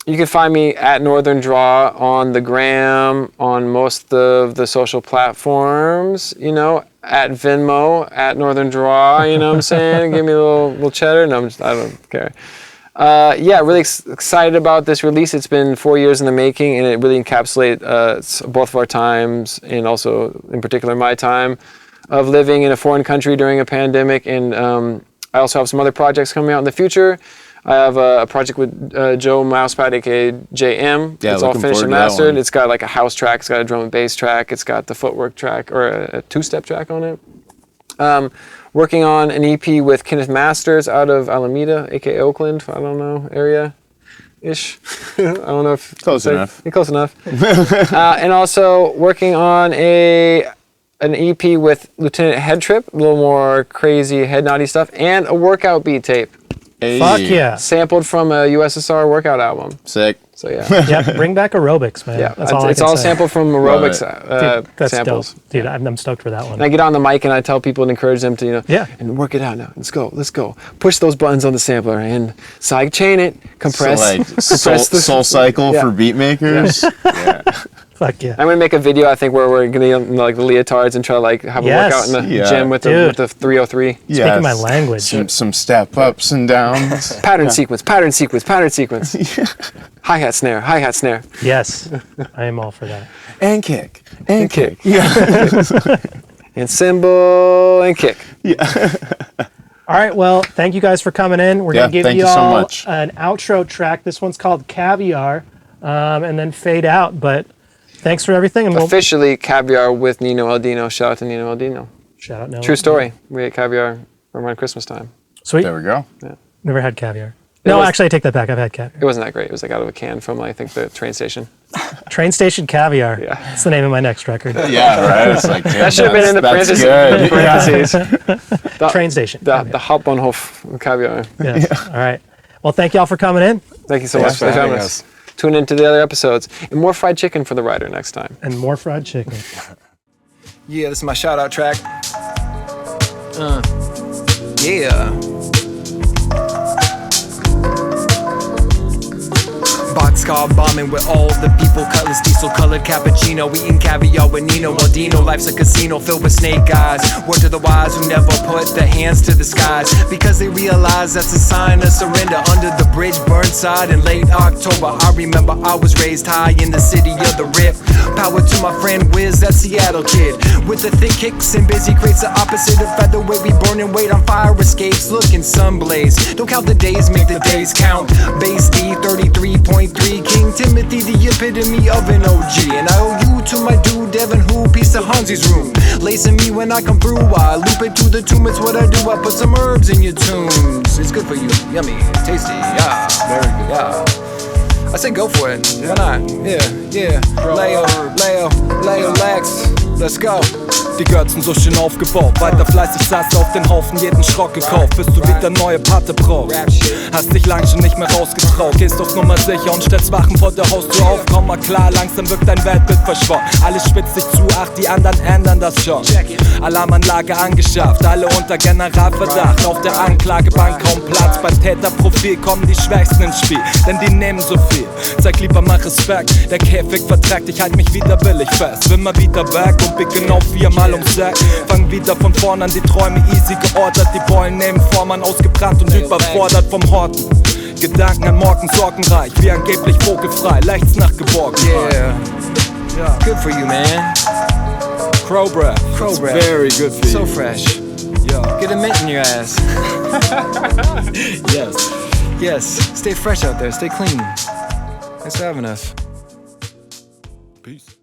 Speaker 3: You can find me at NorthernDraw on the gram, on most of the social platforms, at Venmo, at NorthernDraw, you know what I'm saying? Give me a little cheddar. No, I don't care. Really excited about this release. It's been 4 years in the making, and it really encapsulates both of our times, and also in particular my time of living in a foreign country during a pandemic. And I also have some other projects coming out in the future. I have a project with Joe Mousepad, aka JM.
Speaker 5: Yeah,
Speaker 3: it's all finished and
Speaker 5: that
Speaker 3: mastered.
Speaker 5: one.
Speaker 3: It's got like a house track, it's got a drum and bass track, it's got the footwork track, or a two-step track on it. Working on an EP with Kenneth Masters out of Alameda, aka Oakland, I don't know, area-ish. I don't know if...
Speaker 5: Close enough.
Speaker 3: Close enough. And also working on an EP with Lieutenant Head Trip, a little more crazy head naughty stuff, and a workout beat tape.
Speaker 5: Hey.
Speaker 4: Fuck yeah.
Speaker 3: Sampled from a USSR workout album.
Speaker 5: Sick.
Speaker 3: So yeah.
Speaker 4: Yeah, bring back aerobics, man.
Speaker 3: Yeah,
Speaker 4: That's all
Speaker 3: it's all sampled from aerobics
Speaker 4: Dude, that's
Speaker 3: samples.
Speaker 4: dope. Dude, I'm stoked for that one.
Speaker 3: And I get on the mic and I tell people and encourage them to,
Speaker 4: Yeah.
Speaker 3: and work it out now. Let's go. Push those buttons on the sampler and side chain it, compress.
Speaker 5: So like
Speaker 3: compress
Speaker 5: soul cycle
Speaker 3: Yeah.
Speaker 5: for beat makers. Yeah.
Speaker 4: Fuck yeah.
Speaker 3: I'm gonna make a video, I think, where we're gonna get like the leotards and try to like have
Speaker 4: Yes.
Speaker 3: a workout in the
Speaker 5: Yeah.
Speaker 3: gym with the 303.
Speaker 4: Speaking my language.
Speaker 5: Some step ups and downs.
Speaker 3: Pattern sequence. Hi-hat snare.
Speaker 4: Yes, I am all for that.
Speaker 5: And kick.
Speaker 3: And kick. And cymbal and kick.
Speaker 4: All right, well, thank you guys for coming in. We're going to give
Speaker 5: thank
Speaker 4: you
Speaker 5: you so
Speaker 4: all
Speaker 5: much.
Speaker 4: an outro track. This one's called Caviar, and then fade out. But thanks for everything. And we'll
Speaker 3: Officially caviar with Nino Aldino. Shout out to Nino Aldino.
Speaker 4: shout out now.
Speaker 3: True story. We ate caviar around Christmas time.
Speaker 4: Sweet.
Speaker 5: There we go.
Speaker 4: Never had caviar.
Speaker 3: It
Speaker 4: No,
Speaker 3: was-
Speaker 4: actually, I take that back. I've had caviar.
Speaker 3: It wasn't that great. It was like out of a can from, I think, the train station.
Speaker 4: Train Station Caviar.
Speaker 3: Yeah.
Speaker 4: That's the name of my next record.
Speaker 5: Yeah, right. It's like, damn,
Speaker 3: That should have been in the
Speaker 5: that's
Speaker 3: parentheses.
Speaker 5: good.
Speaker 4: Train Station.
Speaker 3: The
Speaker 4: Caviar.
Speaker 3: Hauptbahnhof caviar.
Speaker 4: Yes. All right. Well, thank y'all for coming in,
Speaker 3: Thank you so
Speaker 6: Thanks
Speaker 3: much
Speaker 6: for having
Speaker 3: us. Tune into the other episodes. And more fried chicken for the rider next time.
Speaker 4: and more fried chicken.
Speaker 3: Yeah, this is my shout out track. Yeah. Boxcar bombing with all the people, cutlass diesel colored cappuccino, eating caviar with Nino Aldino. Life's a casino filled with snake eyes. Word to the wise who never put their hands to the skies, because they realize that's a sign of surrender. Under the bridge, Burnside in late October. I remember I was raised high in the city of the Rip. Power to my friend Wiz, that Seattle kid with the thick kicks and busy crates. The opposite of featherweight, we burn and wait on fire escapes. Looking sunblaze. Don't count the days, make the days count. Base D 33.3. King Timothy, the epitome of an OG. And I owe you to my dude Devin, who piece of Hansi's room. Lacing me when I come through, I loop it to the tomb. It's what I do, I put some herbs in your tunes. It's good for you, yummy, tasty, yeah, very good, yeah.
Speaker 2: I say go for it. Why not? Yeah. LeoLex. Let's go.
Speaker 7: Die Götzen so schön aufgebaut, weiter fleißig saß auf den Haufen, jeden Schrock gekauft, bis du wieder neue Patte brauchst. Hast dich lang schon nicht mehr rausgetraut, gehst auf Nummer sicher und stellst Wachen vor der Haustür auf. Komm mal klar, langsam wirkt dein Weltbild verschwommen. Alles spitzt sich zu, ach die anderen ändern das schon. Alarmanlage angeschafft, alle unter Generalverdacht. Auf der Anklagebank kaum Platz, beim Täterprofil kommen die Schwächsten ins Spiel, denn die nehmen so viel. Zeig lieber mal Respekt, der Käfig verträgt, ich halt mich widerwillig fest. Bin mal wieder weg und bin genau 4-mal ums Sack. Fang wieder von vorn an, die Träume easy geordert. Die Beulen nehmen Vormann, ausgebrannt und überfordert vom Horten. Gedanken an morgen sorgenreich, wie angeblich vogelfrei, leicht nach geborgen.
Speaker 2: Yeah. Good for you, man.
Speaker 7: Crow Bref.
Speaker 2: Crow Bref.
Speaker 7: Very good for you.
Speaker 2: So fresh.
Speaker 7: Yeah.
Speaker 2: Get a mint in your ass. Yes. Stay fresh out there. Stay clean. Thanks for having us.
Speaker 7: Peace.